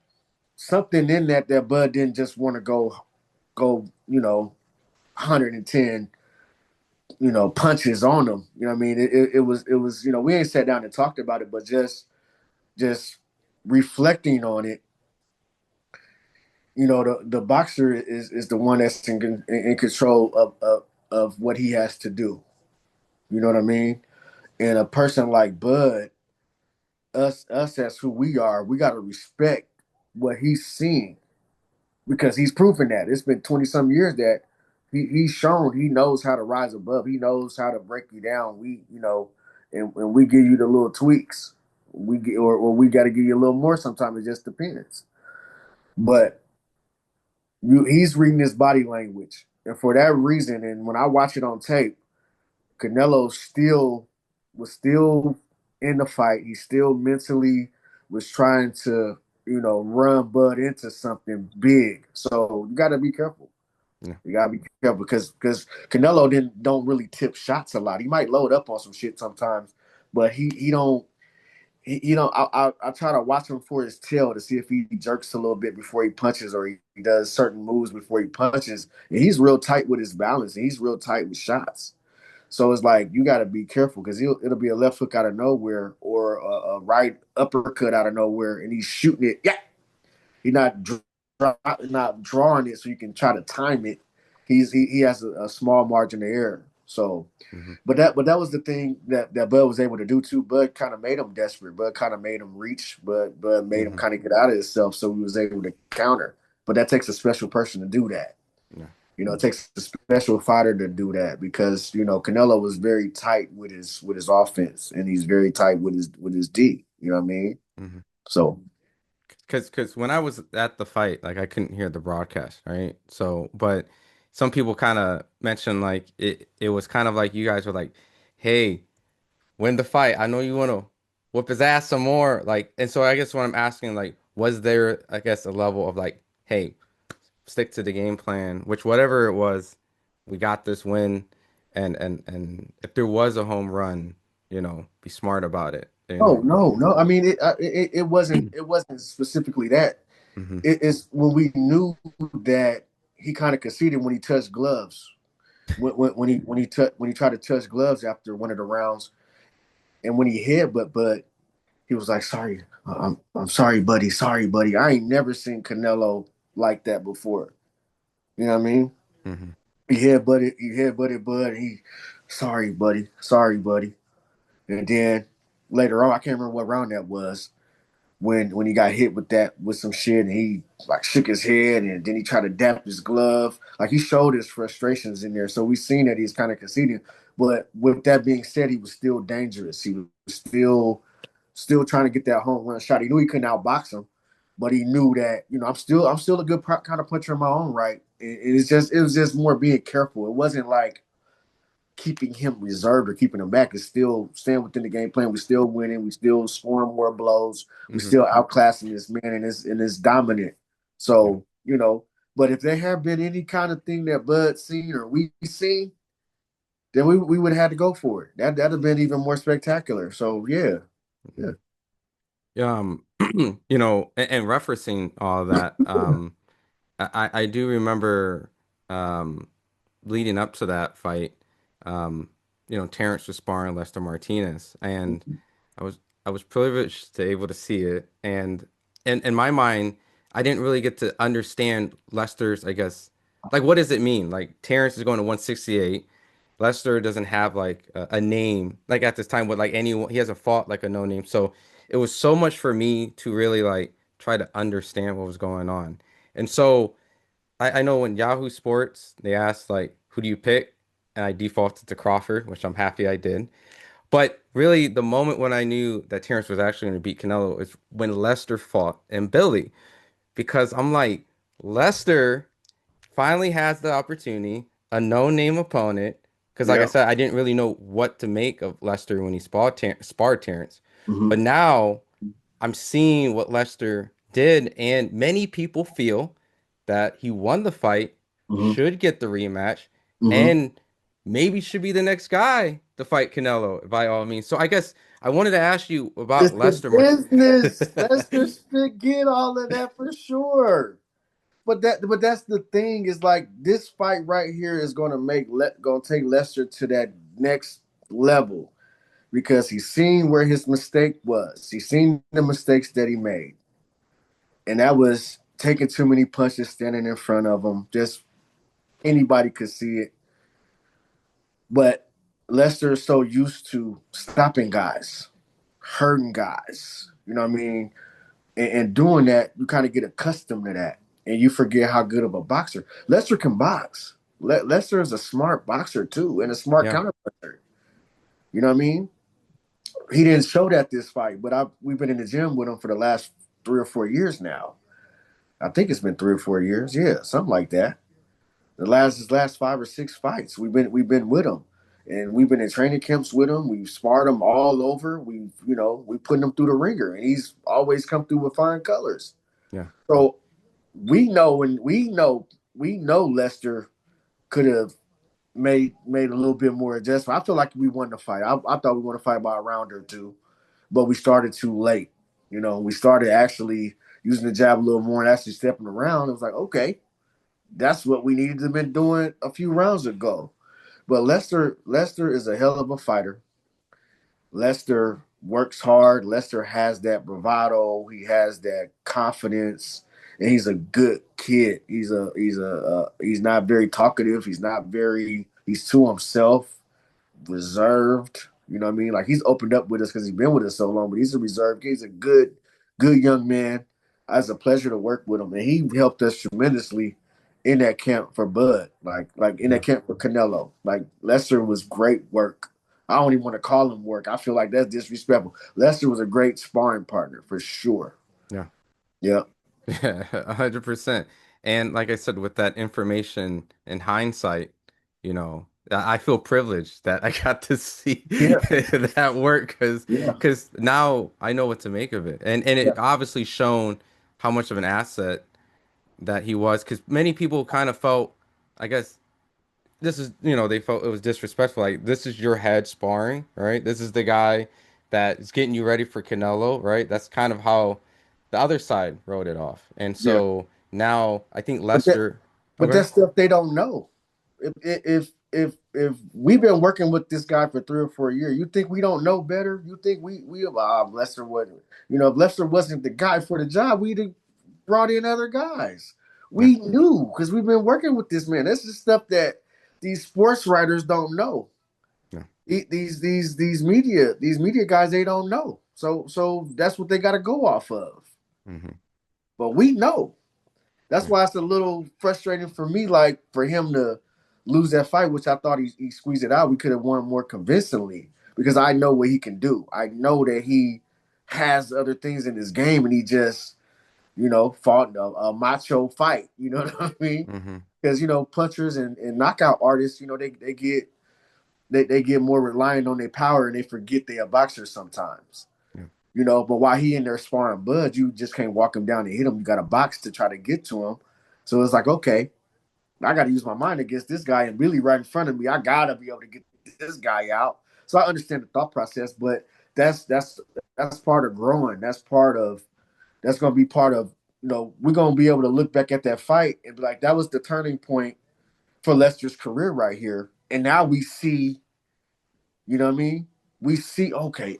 in that Bud didn't just want to go 110 punches on them. You know what I mean? It was we ain't sat down and talked about it, but just reflecting on it. The boxer is the one that's in control of what he has to do. You know what I mean? And a person like Bud, us as who we are, we got to respect what he's seeing because he's proven that it's been 20 some years that he's shown he knows how to rise above. He knows how to break you down. And we give you the little tweaks. Or we got to give you a little more. Sometimes it just depends. But he's reading his body language, and for that reason, and when I watch it on tape, Canelo was still in the fight. He still mentally was trying to run Bud into something big. So you got to be careful. Yeah. You gotta be careful because Canelo don't really tip shots a lot. He might load up on some shit sometimes, but he don't. I try to watch him for his tail to see if he jerks a little bit before he punches or he does certain moves before he punches. And he's real tight with his balance and he's real tight with shots. So it's like you got to be careful because it'll be a left hook out of nowhere or a right uppercut out of nowhere, and he's shooting it. Yeah, he's not drawing it so you can try to time it. He has a small margin of error. So, Hmm. but that was the thing that Bud was able to do too. Bud kind of made him desperate. Bud kind of made him reach. Bud made him Hmm. kind of get out of himself, so he was able to counter. But that takes a special person to do that. Yeah. It takes a special fighter to do that because Canelo was very tight with his offense and he's very tight with his D. You know what I mean? Hmm. So Because when I was at the fight, like I couldn't hear the broadcast, right? So, but some people kind of mentioned like it was kind of like you guys were like, "Hey, win the fight. I know you want to whoop his ass some more." Like, and so I guess what I'm asking, like, was there, I guess, a level of like, "Hey, stick to the game plan," which whatever it was, we got this win, and if there was a home run, be smart about it, no, no, no. I mean, it wasn't specifically that. Hmm. It's when we knew that he kind of conceded when he touched gloves. When he tried to touch gloves after one of the rounds, and when he hit, but he was like, "Sorry, I'm sorry, buddy. Sorry, buddy. I ain't never seen Canelo like that before. You know what I mean? Hmm. He headbutted Bud. Sorry, buddy. Sorry, buddy. And then later on, I can't remember what round that was when he got hit with some shit and he like shook his head and then he tried to dap his glove. Like he showed his frustrations in there. So we seen that he's kind of conceding. But with that being said, he was still dangerous. He was still trying to get that home run shot. He knew he couldn't outbox him, but he knew that I'm still a good kind of puncher in my own right. It was just more being careful. It wasn't like keeping him reserved or keeping him back. Is still staying within the game plan. We're still winning. We still scoring more blows. We Hmm. still outclassing this man and is dominant. Yeah. So but if there have been any kind of thing that Bud seen or we seen, then we would have had to go for it. That'd have been even more spectacular. So yeah, yeah. Hmm. Yeah, and referencing all that, I do remember um, leading up to that fight, um, Terrence was sparring Lester Martinez, and I was I was privileged to able to see it, and in my mind, I didn't really get to understand Lester's, I guess, like what does it mean? Like Terrence is going to 168. Lester doesn't have like a name like at this time with like anyone. He hasn't fought like a no name, so it was so much for me to really like try to understand what was going on, and so. I know when Yahoo Sports, they asked like, who do you pick? And I defaulted to Crawford, which I'm happy I did. But really, the moment when I knew that Terrence was actually going to beat Canelo is when Lester fought and Billy, because I'm like, Lester finally has the opportunity, a no-name opponent. Because like I Yeah. said, I didn't really know what to make of Lester when he sparred Terrence. Hmm. But now I'm seeing what Lester did, and many people feel that he won the fight, Hmm. should get the rematch, Hmm. and maybe should be the next guy to fight Canelo by all means. So I guess I wanted to ask you about It's the Lester Martin. business. Let's forget all of that for sure. But that's the thing is like this fight right here is going to going to take Lester to that next level because he's seen where his mistake was. He's seen the mistakes that he made, and that was taking too many punches standing in front of him. Just anybody could see it. But Lester is so used to stopping guys, hurting guys. You know what I mean? And doing that, you kind of get accustomed to that, and you forget how good of a boxer Lester can box. Lester is a smart boxer too, and a smart Yeah, counter puncher. You know what I mean? He didn't show that this fight, but we've been in the gym with him for the last 3 or 4 years now. I think it's been 3 or 4 years, yeah, something like that. His last 5 or 6 fights, we've been with him, and we've been in training camps with him. We've sparred him all over. We putting him through the ringer, and he's always come through with fine colors. yeah, So we know Lester could have made a little bit more adjustment. I feel like we won the fight. I thought we won the fight by a round or two, but we started too late. We started actually using the jab a little more and actually stepping around. It was like, okay, that's what we needed to have been doing a few rounds ago. But Lester is a hell of a fighter. Lester works hard. Lester has that bravado. He has that confidence, and he's a good kid. He's not very talkative. He's to himself, reserved. You know what I mean? Like he's opened up with us because he's been with us so long. But he's a reserved kid. He's a good young man. It's a pleasure to work with him, and he helped us tremendously in that camp for Bud, like in yeah, that camp for Canelo. Like Lester was great work. I don't even want to call him work. I feel like that's disrespectful. Lester was a great sparring partner for sure. yeah. Yeah, Yeah, 100%. And like I said, with that information in hindsight, I feel privileged that I got to see yeah, that work because yeah, now I know what to make of it. And yeah, it obviously shown how much of an asset that he was because many people kind of felt, I guess, they felt it was disrespectful. Like, this is your head sparring, right? This is the guy that is getting you ready for Canelo, right? That's kind of how the other side wrote it off. And yeah. so now I think But that, Lester, but okay, that's stuff they don't know. If we've been working with this guy for 3 or 4 years, you think we don't know better? You think we Lester wasn't? If Lester wasn't the guy for the job, we'd have brought in other guys. yeah, We knew because we've been working with this man. This is stuff that these sports writers don't know. yeah, These media guys they don't know. So that's what they got to go off of. hmm, But we know. That's yeah, why it's a little frustrating for me, like for him to lose that fight, which I thought he squeezed it out. We could have won more convincingly because I know what he can do. I know that he has other things in his game, and he just fought a macho fight. You know what I mean? hmm, Because punchers and knockout artists, they get more reliant on their power and they forget they're boxers sometimes. yeah, But while he in there sparring Bud, you just can't walk him down and hit him. You got a box to try to get to him. So it's like, okay, I got to use my mind against this guy and really right in front of me. I got to be able to get this guy out. So I understand the thought process, but that's that's part of growing. That's going to be part of we're gonna be able to look back at that fight and be like, that was the turning point for Lester's career right here. And now we see, you know what I mean? We see, okay,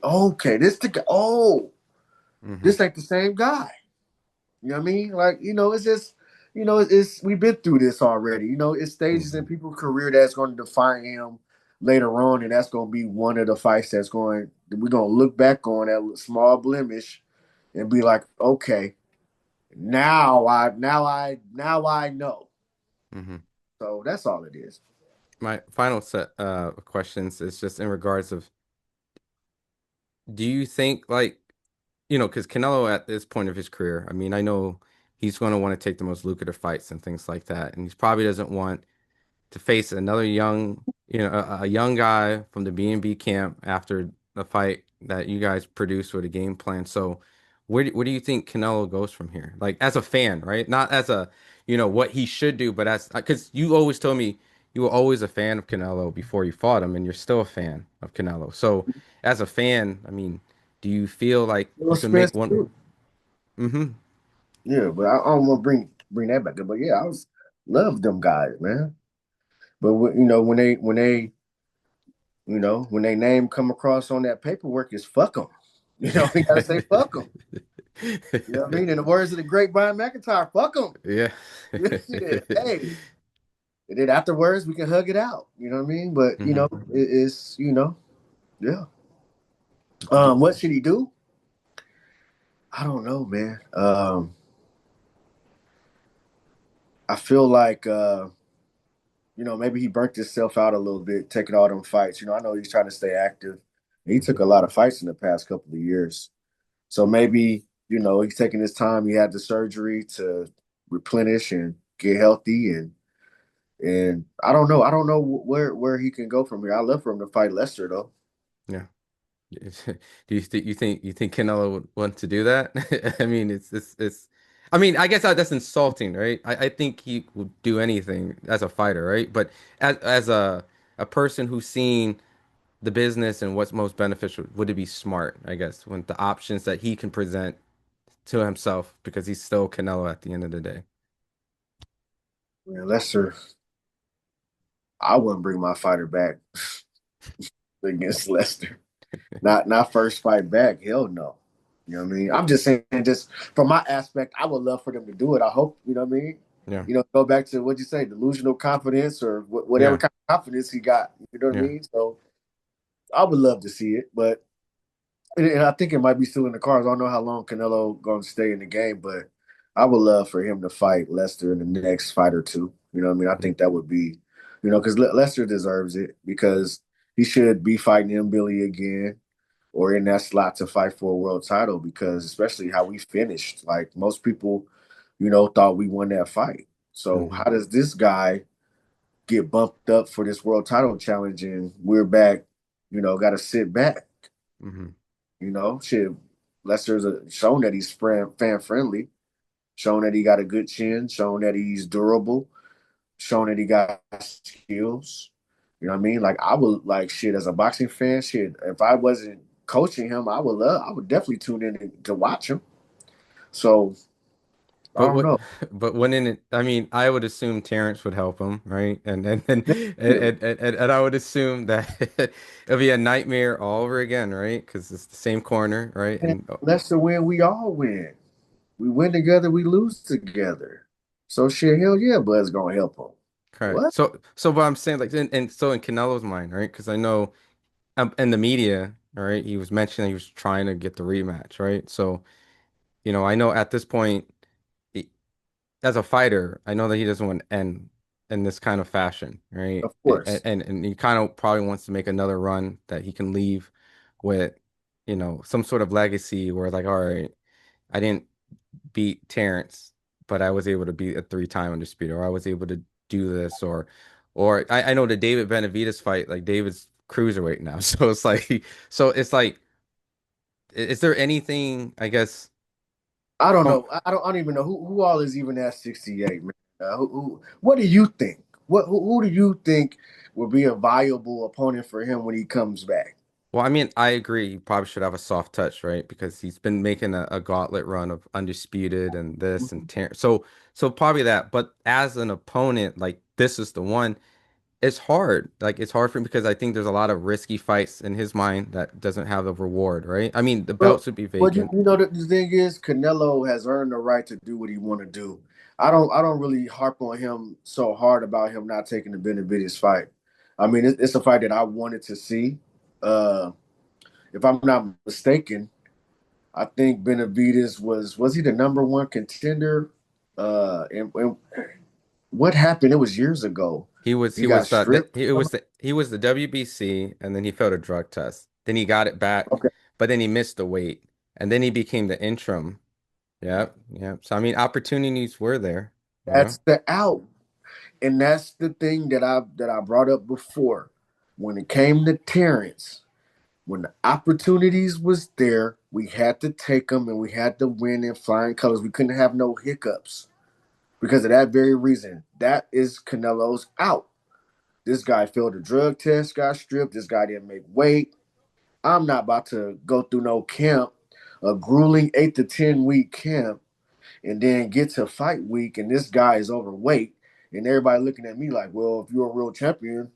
Hmm. this ain't the same guy. You know what I mean? Like, it's just, it's we've been through this already. It's stages in Hmm. people's career that's going to define him later on, and that's going to be one of the fights we're going to look back on that small blemish and be like, okay, now I know. Hmm. So that's all it is. My final set of questions is just in regards of, do you think like, because Canelo at this point of his career, I mean, I know he's going to want to take the most lucrative fights and things like that, and he probably doesn't want to face another young, a young guy from the B&B camp after the fight that you guys produced with a game plan. So where do you think Canelo goes from here? Like as a fan, right? Not as a, what he should do, but as because you always told me you were always a fan of Canelo before you fought him, and you're still a fan of Canelo. So as a fan, I mean, do you feel like Will you can Smith make one? too. Mm-hmm. Yeah, but I don't want to bring that back up. But yeah, I was love them guys, man. But when they name come across on that paperwork, is fuck them. We gotta say fuck them. You know what I mean? In the words of the great Brian McIntyre, fuck them. Yeah. Shit, hey. And then afterwards, we can hug it out. You know what I mean? But Hmm. it's yeah. Do, What should he do? I don't know, man. I feel like maybe he burnt himself out a little bit taking all them fights. I know he's trying to stay active. He took a lot of fights in the past couple of years. So maybe, he's taking his time. He had the surgery to replenish and get healthy and I don't know. I don't know where he can go from here. I love for him to fight Lester though. yeah. Do you think Canelo would want to do that? I mean, it's. I mean, I guess that's insulting, right? I think he would do anything as a fighter, right? But as a person who's seen the business and what's most beneficial, would it be smart, I guess, when the options that he can present to himself because he's still Canelo at the end of the day. Man, Lester, I wouldn't bring my fighter back against Lester. Not first fight back. Hell no. You know what I mean? I'm just saying, just from my aspect, I would love for them to do it. I hope, you know what I mean? Yeah, Go back to what you say, delusional confidence or whatever yeah, kind of confidence he got. You know what I yeah. mean? So I would love to see it, but and I think it might be still in the cards. I don't know how long Canelo going to stay in the game, but I would love for him to fight Lester in the next fight or two. You know what I mean? I think that would be, because Lester deserves it because he should be fighting M. Billy again or in that slot to fight for a world title because especially how we finished. Like most people, thought we won that fight. So Hmm. how does this guy get bumped up for this world title challenge and we're back, got to sit back? Hmm. Shit. Lester's shown that he's fan friendly, shown that he got a good chin, shown that he's durable, shown that he got skills. You know what I mean? Like I would like shit as a boxing fan. Shit, if I wasn't coaching him, I would definitely tune in to watch him. So I But don't what? know. But wouldn't it? I mean, I would assume Terrence would help him, right? Yeah. And I would assume that it'll be a nightmare all over again, right? Because it's the same corner, right? And And Lester win, we all win. We win together, we lose together. So shit, hell yeah, Bud's gonna help him. correct. What? So what I'm saying, like, and so in Canelo's mind, right? Because I know, in the media, all right, he was mentioning he was trying to get the rematch, right? So I know at this point, he- as a fighter, I know that he doesn't want to end in this kind of fashion, right? Of And course. and he kind of probably wants to make another run that he can leave with, some sort of legacy where like, all right, I didn't beat Terrence, but I was able to beat a three-time undisputed, or I was able to do this, or I know the David Benavidez fight, like David's cruiserweight now, so it's like, is there anything, I guess, I don't from know. I don't even know who all is even at 68, man. What do you think? Who do you think will be a viable opponent for him when he comes back? Well, I mean, I agree. He probably should have a soft touch, right? Because he's been making a gauntlet run of undisputed and this and tear. So probably that. But as an opponent, like this is the one. It's hard. Like it's hard for him because I think there's a lot of risky fights in his mind that doesn't have the reward, right? I mean, the Well, belts would be but you, vacant. you know the thing is, Canelo has earned the right to do what he want to do. I don't really harp on him so hard about him not taking the Benavidez fight. I mean, it's a fight that I wanted to see. Uh, if I'm not mistaken, I think Benavidez was he the number one contender? And what happened? It was years ago. He was He he got was stripped. he was the WBC and then he failed a drug test. Then he got it back, Okay, but then he missed the weight. And then he became the interim. Yep, yep. So I mean opportunities were there, you know? that's the out. And that's the thing that I brought up before. When it came to Terrence, when the opportunities was there, we had to take them and we had to win in flying colors. We couldn't have no hiccups because of that very reason. That is Canelo's out. This guy failed a drug test, got stripped. This guy didn't make weight. I'm not about to go through no camp, a grueling 8 to 10 week camp, and then get to fight week and this guy is overweight and everybody looking at me like, well, if you're a real champion,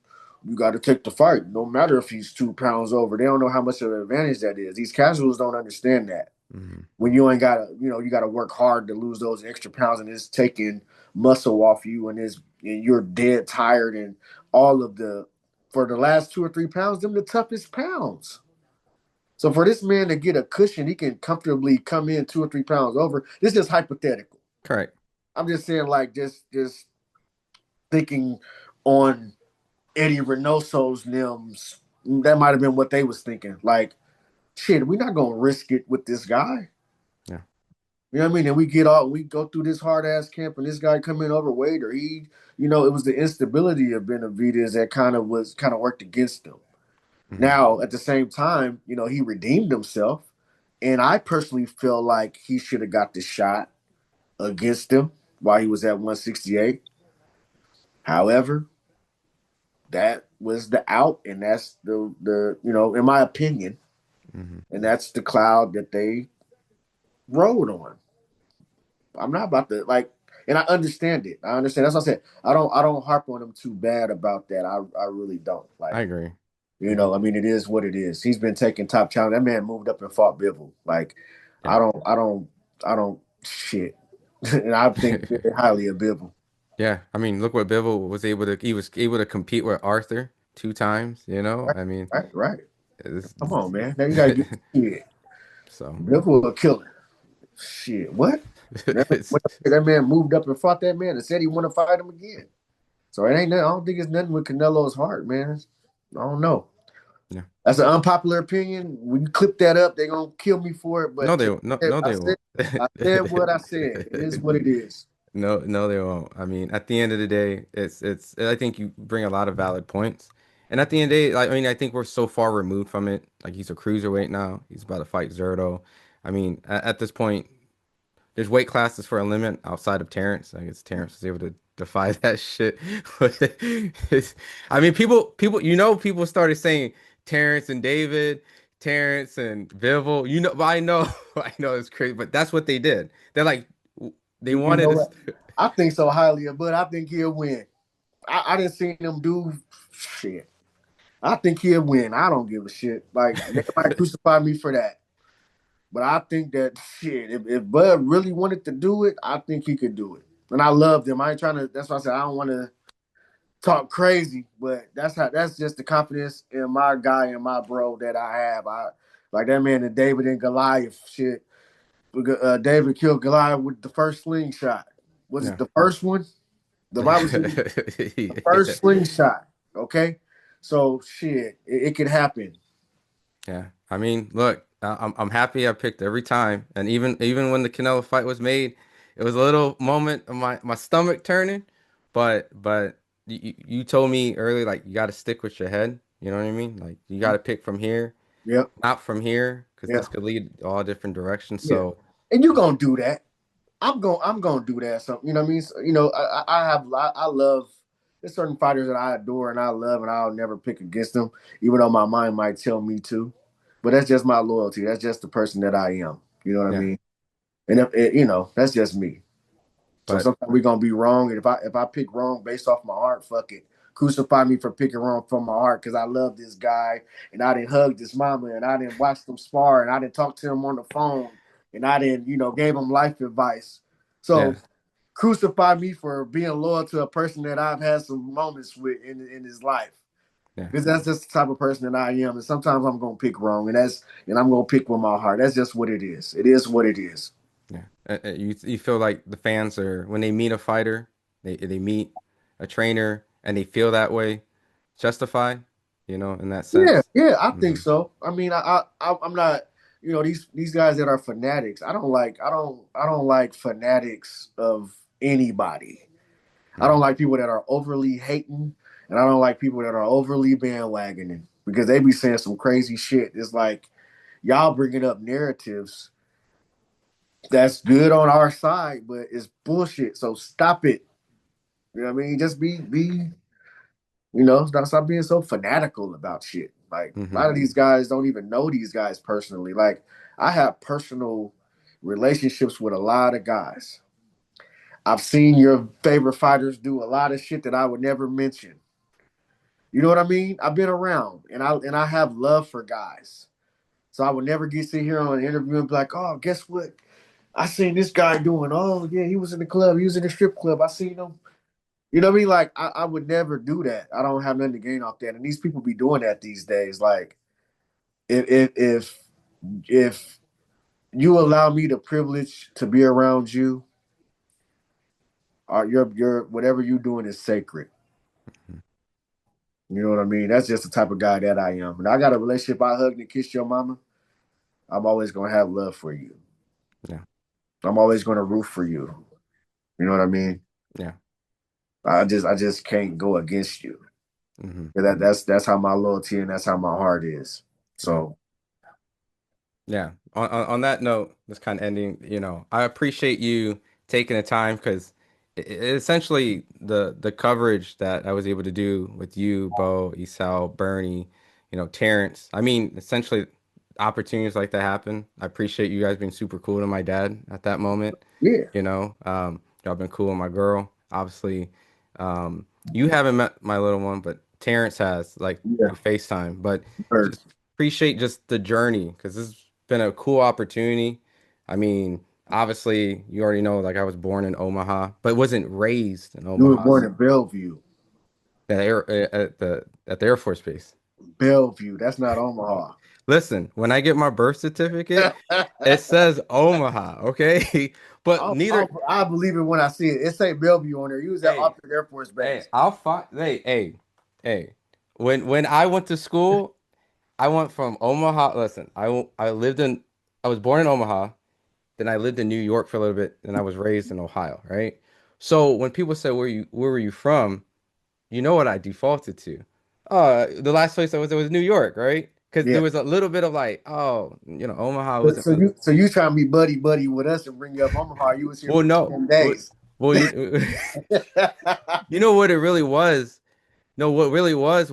you got to take the fight. No matter if he's 2 pounds over. They don't know how much of an advantage that is. These casuals don't understand that. Hmm. When you ain't got to, you got to work hard to lose those extra pounds and it's taking muscle off you and you're dead tired and all of the, for the last 2 or 3 pounds, them the toughest pounds. So for this man to get a cushion, he can comfortably come in 2 or 3 pounds over. This is hypothetical. Correct. I'm just saying, like, just thinking on Eddie Reynoso's limbs. That might have been what they was thinking. Like, shit, we're not gonna risk it with this guy. Yeah. You know what I mean? And we go through this hard ass camp, and this guy come in overweight, or it was the instability of Benavidez that kind of worked against him. Hmm. Now, at the same time, he redeemed himself, and I personally feel like he should have got the shot against him while he was at 168. However, that was the out, and that's the in my opinion, Hmm. and that's the cloud that they rode on. I'm not about to like, and I understand it. I understand. That's what I said. I don't harp on him too bad about that. I really don't. I Like, agree. I mean, it is what it is. He's been taking top challenge. That man moved up and fought Bivol. Like, Yeah. I don't shit, and I think very highly of Bivol. Yeah. I mean, look what Bivol was able to he was able to compete with Arthur 2 times, you know? Right, I mean, right, right. it's, Come on, man. Now you gotta get shit. so Bivol a killer. Shit, what? it's That man moved up and fought that man and said he want to fight him again. So it ain't nothing. I don't think it's nothing with Canelo's heart, man. I don't know. yeah. That's an unpopular opinion. When you clip that up, they're gonna kill me for it. No, But they won't. No, no, I they said won't. I said what I said. It is what it is. No, no, they won't. I mean, at the end of the day, it's. I think you bring a lot of valid points, and at the end of the day, like, I mean, I think we're so far removed from it. Like he's a cruiserweight now. He's about to fight Zerto. I mean, at this point, there's weight classes for a limit outside of Terrence. I guess Terrence was able to defy that shit. I mean, people started saying Terrence and David, Terrence and Bivol. But I know, I know it's crazy, but that's what they did. They're like, they You wanted know us. what? I think so highly of Bud. I think he'll win. I didn't see him do shit. I think he'll win. I don't give a shit. Like they might crucify me for that. But I think that shit, if Bud really wanted to do it, I think he could do it. And I loved him. I ain't trying to. That's why I said I don't want to talk crazy, but that's just the confidence in my guy and my bro that I have. I like that man and David and Goliath shit. David killed Goliath with the first slingshot. Was it Yeah. the first one? The Bible said the first slingshot. Okay, so shit, it could happen. Yeah. I mean, look, I'm happy I picked every time, and even when the Canelo fight was made, it was a little moment of my stomach turning, but you told me earlier like you got to stick with your head. You know what I mean? Like you got to pick from here, Yep. not from here, because Yeah. this could lead all different directions. Yeah. So And you're gonna do that. I'm gonna do that. So you know what I mean. So, I love there's certain fighters that I adore and I love, and I'll never pick against them, even though my mind might tell me to. But that's just my loyalty. That's just the person that I am. You know what I Yeah. mean? And if it, that's just me. So But sometimes we're gonna be wrong. And if I pick wrong based off my heart, fuck it. Crucify me for picking wrong from my heart because I love this guy and I didn't hug this mama and I didn't watch them spar and I didn't talk to him on the phone and I didn't, gave him life advice. yeah, So crucify me for being loyal to a person that I've had some moments with in his life. yeah, Because that's just the type of person that I am. And sometimes I'm gonna pick wrong and I'm gonna pick with my heart. That's just what it is. It is what it is. yeah. You feel like the fans are when they meet a fighter, they meet a trainer, and they feel that way, justified, in that Yeah, sense. yeah, I think Hmm. so. I mean, I'm not, these guys that are fanatics. I don't like fanatics of anybody. I Hmm. don't like people that are overly hating, and I don't like people that are overly bandwagoning because they be saying some crazy shit. It's like y'all bringing up narratives that's good on our side, but it's bullshit. So stop it. You know what I mean? Just be stop being so fanatical about shit. Like a Hmm. lot of these guys don't even know these guys personally. Like I have personal relationships with a lot of guys. I've seen your favorite fighters do a lot of shit that I would never mention. You know what I mean? I've been around and I have love for guys. So I would never get sit here on an interview and be like, oh, guess what? I seen this guy doing, oh yeah, he was in the club, he was in the strip club. I seen him. You know what I mean? Like I would never do that. I don't have nothing to gain off that. And these people be doing that these days. Like if you allow me the privilege to be around you, or your whatever you doing is sacred. You know what I mean? That's just the type of guy that I am. And I got a relationship. I hugged and kissed your mama. I'm always gonna have love for you. Yeah, I'm always gonna root for you. You know what I mean? yeah. I just can't go against you. Hmm. That's how my loyalty and that's how my heart is. Yeah. So Yeah. On that note, this kind of ending, I appreciate you taking the time because essentially the coverage that I was able to do with you, Bo, Isao, Bernie, Terrence. I mean, essentially opportunities like that happen. I appreciate you guys being super cool to my dad at that moment. yeah, Y'all been cool with my girl. Obviously, you haven't met my little one, but Terrence has, like yeah. through FaceTime. But Heard. just appreciate just the journey because this has been a cool opportunity. I mean, obviously, you already know, like I was born in Omaha, but wasn't raised in You were Omaha. born in Bellevue. At the Air Force Base. Bellevue. That's not Omaha. Listen, when I get my birth certificate, it says Omaha, okay? But neither, I believe it when I see it. It say Bellevue on there. You was at hey, Upton Air Force hey, Base. I'll find, hey. When I went to school, I went from Omaha. Listen, I was born in Omaha. Then I lived in New York for a little bit, and I was raised in Ohio, right? So when people say where were you from, you know what I defaulted to? The last place I was New York, right? Because there Yeah. was a little bit of like, oh, Omaha So, wasn't so really. you trying to be buddy buddy with us and bring you up Omaha? You was here Well, for no, 10 days. well, you know what it really was. No, what really was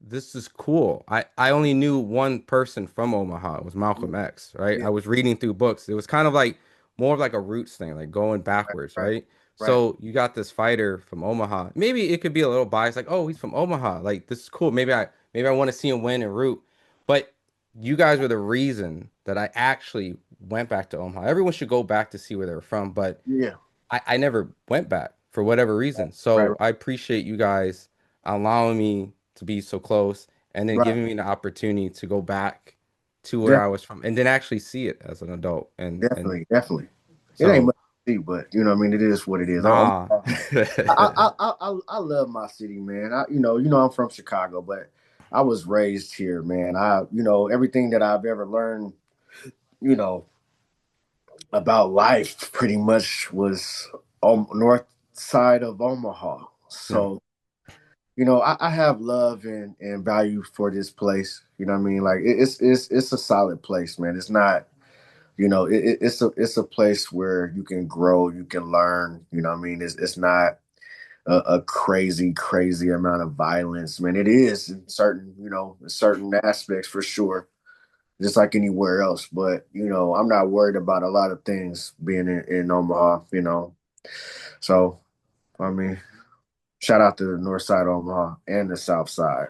this is cool. I only knew one person from Omaha. It was Malcolm X, right? Yeah. I was reading through books. It was kind of like more of like a roots thing, like going backwards, Right. right? Right. So you got this fighter from Omaha. Maybe it could be a little biased, like, oh, he's from Omaha. Like this is cool. Maybe I want to see him win and root. But you guys were the reason that I actually went back to Omaha. Everyone should go back to see where they're from, but Yeah. I never went back for whatever reason. Right. So I appreciate you guys allowing me to be so close and then Right. giving me the opportunity to go back to where I Definitely. was from and then actually see it as an adult. And Definitely. Definitely. It ain't so much to see, but you know what I mean. It is what it is. nah. I love my city, man. You know I'm from Chicago, but I was raised here, man. Everything that I've ever learned, you know, about life pretty much was on north side of Omaha. Yeah. So, I have love and value for this place. You know what I mean? Like it's a solid place, man. It's not, it's a place where you can grow, you can learn. You know what I mean? It's not a crazy, crazy amount of violence. Man, it is in certain, in certain aspects for sure, just like anywhere else. But I'm not worried about a lot of things being in Omaha. So I mean, shout out to the North Side of Omaha and the South Side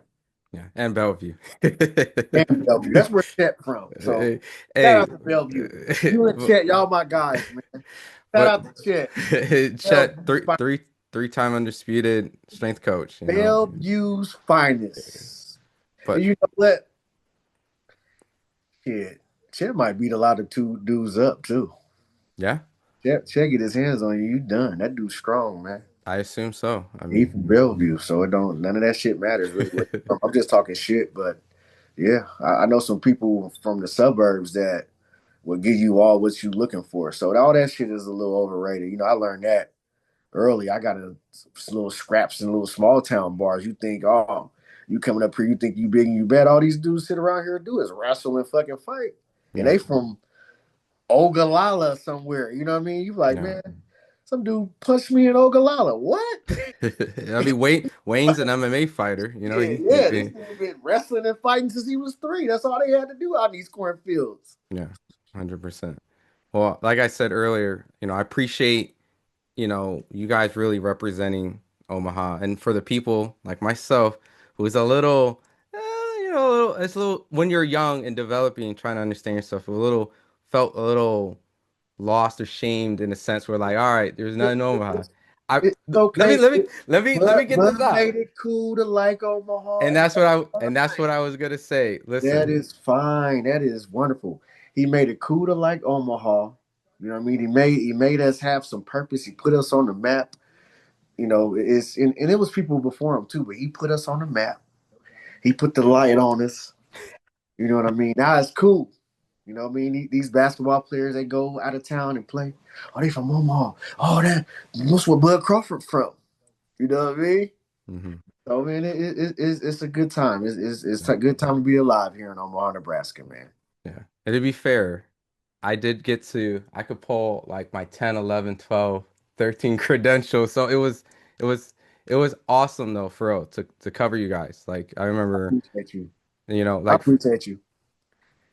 Yeah, and Bellevue. and Bellevue. That's where Chet from. So Hey, shout hey, out to Bellevue. You and Chet, y'all my guys, man. Shout but out to Chet. Chet, Bellevue's finest. three-time undisputed strength coach, Bellevue's finest. And But you know what? Shit, Chet might beat a lot of two dudes up too. yeah, Chet get his hands on you, you done. That dude's strong, man. I assume so. I He mean, from Bellevue, so it don't none of that shit matters really. I'm just talking shit, but yeah, I know some people from the suburbs that will give you all what you looking for. So all that shit is a little overrated. I learned that early. I got a little scraps in little small town bars. You think, oh, you coming up here, you think you big and you bad. All these dudes sit around here and do is wrestle and fucking fight. And yeah, they from Ogallala somewhere. You know what I mean? You like, yeah. man, some dude punched me in Ogallala. What? I mean, Wayne's an MMA fighter. Yeah, He yeah. This dude been wrestling and fighting since he was 3. That's all they had to do out in these cornfields. yeah, 100%. Well, like I said earlier, I appreciate, you guys really representing Omaha. And for the people like myself, who's a little, it's a little, when you're young and developing and trying to understand yourself, felt a little lost or shamed in a sense where like, all right, there's nothing in Omaha. I, It's let me, okay. let me But get this out. made it cool to like Omaha, And and that's what I was gonna say. that Listen, is fine. That is wonderful. He made it cool to like Omaha. You know what I mean? He made us have some purpose. He put us on the map. And it was people before him too, but he put us on the map. He put the light on us. You know what I mean? Now it's cool. You know what I mean? These basketball players, they go out of town and play. Oh, they from Omaha. Oh, that's where Bud Crawford from. You know what I mean? hmm So, man, it's a good time. It's a good time to be alive here in Omaha, Nebraska, man. yeah. And to be fair, I could pull like my 10, 11, 12, 13 credentials. So it was, it was awesome though, for real, to cover you guys. Like I I remember, appreciate you. I like, appreciate you.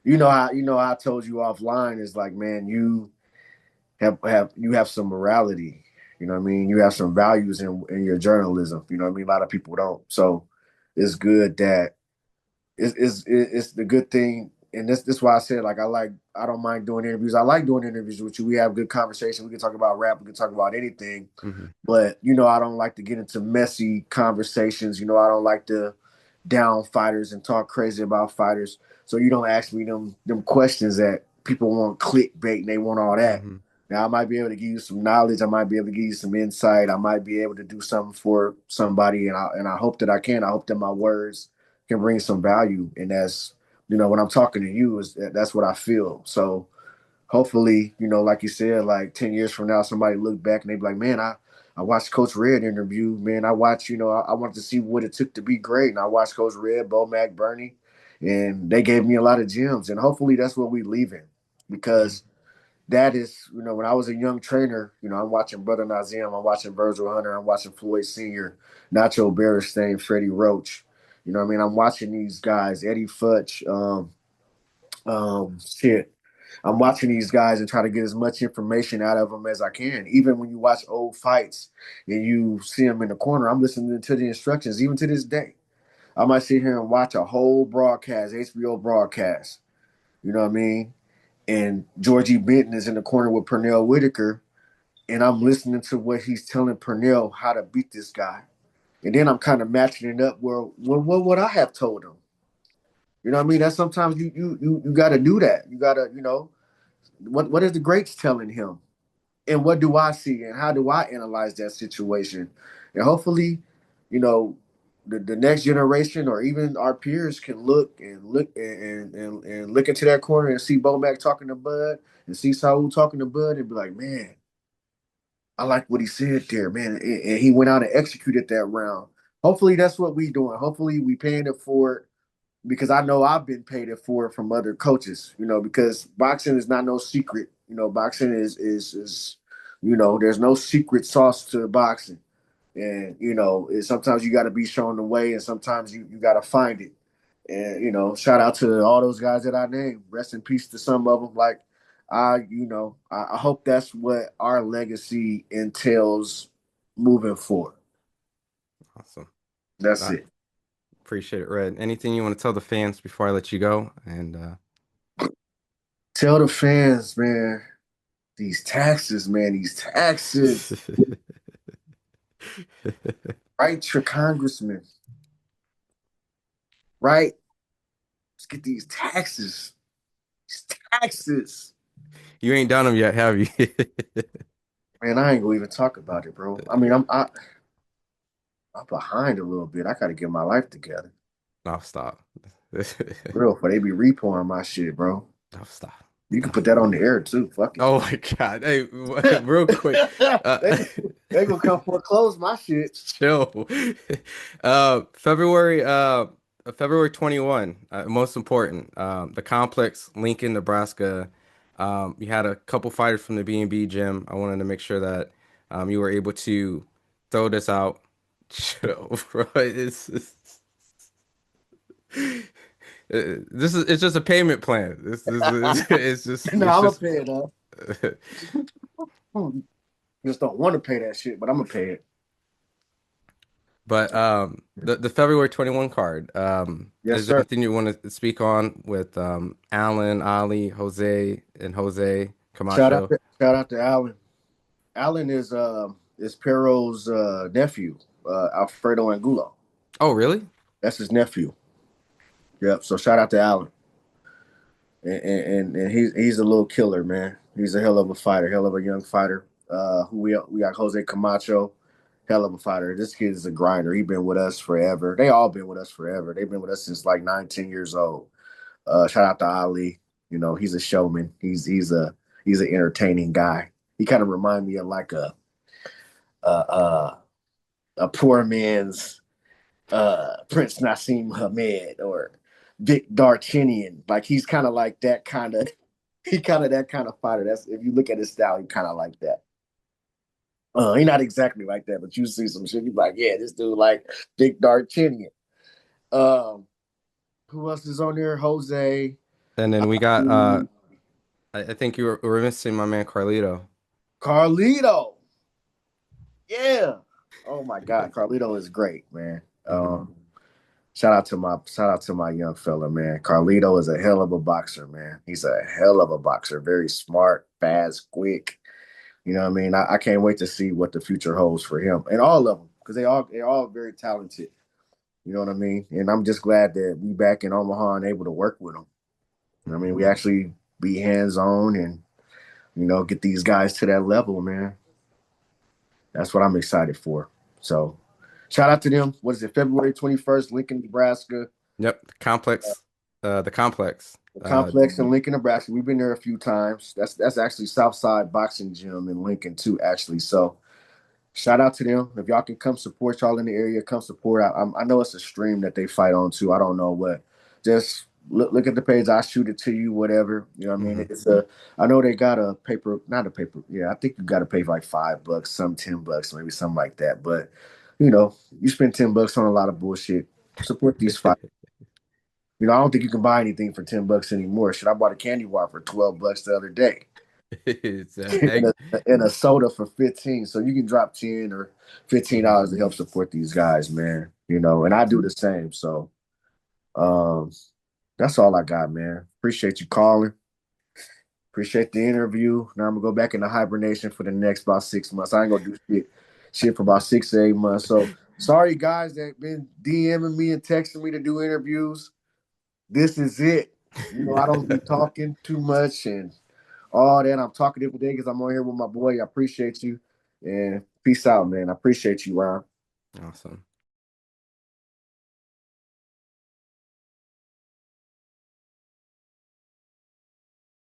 You know how I told you offline is like, man, you have some morality. You know what I mean? You have some values in your journalism. You know what I mean? A lot of people don't. So it's good that it's the good thing. And this is why I said like I don't mind doing interviews. I like doing interviews with you. We have good conversation. We can talk about rap. We can talk about anything. mhm, But I don't like to get into messy conversations. I don't like to down fighters and talk crazy about fighters. So you don't ask me them questions that people want clickbait and they want all that. mhm, Now I might be able to give you some knowledge. I might be able to give you some insight. I might be able to do something for somebody, and I hope that I can. I hope that my words can bring some value, and that's when I'm talking to you is that's what I feel. So hopefully, like you said, like 10 years from now, somebody look back and they be like, man, I watched Coach Red interview. Man, I watched, I wanted to see what it took to be great. And I watched Coach Red, Bo Mac, Bernie, and they gave me a lot of gems. And hopefully that's what we leave in mhm, because that is, when I was a young trainer, I'm watching Brother Nazim, I'm watching Virgil Hunter, I'm watching Floyd Sr., Nacho Beristain, Freddie Roach. You know what I mean? I'm watching these guys, Eddie Futch, shit. I'm watching these guys and try to get as much information out of them as I can. Even when you watch old fights and you see them in the corner, I'm listening to the instructions, even to this day. I might sit here and watch a whole broadcast, HBO broadcast. You know what I mean? And Georgie Benton is in the corner with Pernell Whitaker, and I'm listening to what he's telling Pernell how to beat this guy. And then I'm kind of matching it up where what would I have told him? You know what I mean? That sometimes you got to do that. You got to what is the greats telling him, and what do I see, and how do I analyze that situation, and hopefully, you know, the next generation or even our peers can look and look into that corner and see Bo Mac talking to Bud and see Saul talking to Bud and be like, man, I like what he said there, man, and he went out and executed that round. Hopefully, that's what we doing. Hopefully, we paying it forward because I know I've been paid it for from other coaches, because boxing is not no secret. Boxing is there's no secret sauce to boxing. And sometimes you got to be shown the way, and sometimes you got to find it. And shout out to all those guys that I named. Rest in peace to some of them. Like I hope that's what our legacy entails moving forward. Awesome. That's I it. appreciate it, Red. Anything you want to tell the fans before I let you go? And Tell the fans, man, these taxes, man, these taxes. Write your congressman, right? Let's get these taxes. These taxes. you ain't done them yet, have you? Man, I ain't gonna even talk about it, bro. I mean, I'm behind a little bit. I gotta get my life together. No, stop. Real, for they be repoing my shit, bro. No, stop. You can No. put that on the air too. Fuck it. Oh my God. Hey, they, real quick. Uh, they gonna come foreclose my shit. chill. February 21, most important. The complex, Lincoln, Nebraska. You had a couple fighters from the B&B gym. I wanted to make sure that you were able to throw this out. Chill, bro. It's just a payment plan. This is it's just No, it's I'm gonna just pay it up. Just don't want to pay that shit, but I'm gonna pay it. But the February 21 card, Yes, is there sir. anything you want to speak on with Alan, Ali, Jose, and Jose Camacho? Shout out to Alan. Alan is Pero's nephew, Alfredo Angulo. Oh, really? That's his nephew. Yep. So shout out to Alan. And he's a little killer, man. He's a hell of a fighter, hell of a young fighter. Who we got Jose Camacho, hell of a fighter. This kid is a grinder. He's been with us forever. They all been with us forever. They've been with us since like 9, 10 years old. Shout out to Ali. He's a showman. He's an entertaining guy. He kind of remind me of like a a poor man's Prince Nassim Hamed or Vic Darchinian. Like he's kind of like that kind of he kind of that kind of fighter. That's if you look at his style, he kind of like that. He not exactly like that, but you see some shit, you like, yeah, this dude like Vic Darchinian. Um, who else is on there? Jose. And then we got um, I think you were missing my man Carlito. Carlito. Yeah. Oh my God, Carlito is great, man. Shout out to my young fella, man. Carlito is a hell of a boxer, man. He's a hell of a boxer. Very smart, fast, quick. You know what I mean? I can't wait to see what the future holds for him and all of them because they're all very talented. You know what I mean? And I'm just glad that we back in Omaha and able to work with them. You know what I mean? We actually be hands on and get these guys to that level, man. That's what I'm excited for. So shout out to them. What is it? February 21st, Lincoln, Nebraska. Yep, the complex. The complex in Lincoln, Nebraska. We've been there a few times. That's actually Southside Boxing Gym in Lincoln too, actually. So shout out to them. If y'all can come support y'all in the area, come support. I know it's a stream that they fight on too. I don't know what. Just look at the page. I shoot it to you, whatever. You know what I mean? Mhm. It's a. I know they got a paper, not a paper. Yeah, I think you got to pay like $5, some $10, maybe something like that. But you spend $10 on a lot of bullshit. Support these fights. I don't think you can buy anything for $10 anymore. Shit, I bought a candy bar for $12 the other day, It's and a soda for 15. So you can drop $10 or $15 to help support these guys, man. And I do the same. So um, that's all I got, man. Appreciate you calling. Appreciate the interview. Now I'm gonna go back into hibernation for the next about 6 months. I ain't gonna do shit for about 6 to 8 months. So sorry guys that been DMing me and texting me to do interviews. This is it. I don't be talking too much and all that. I'm talking every day because I'm on here with my boy. I appreciate you. And peace out, man. I appreciate you, Ron. Awesome.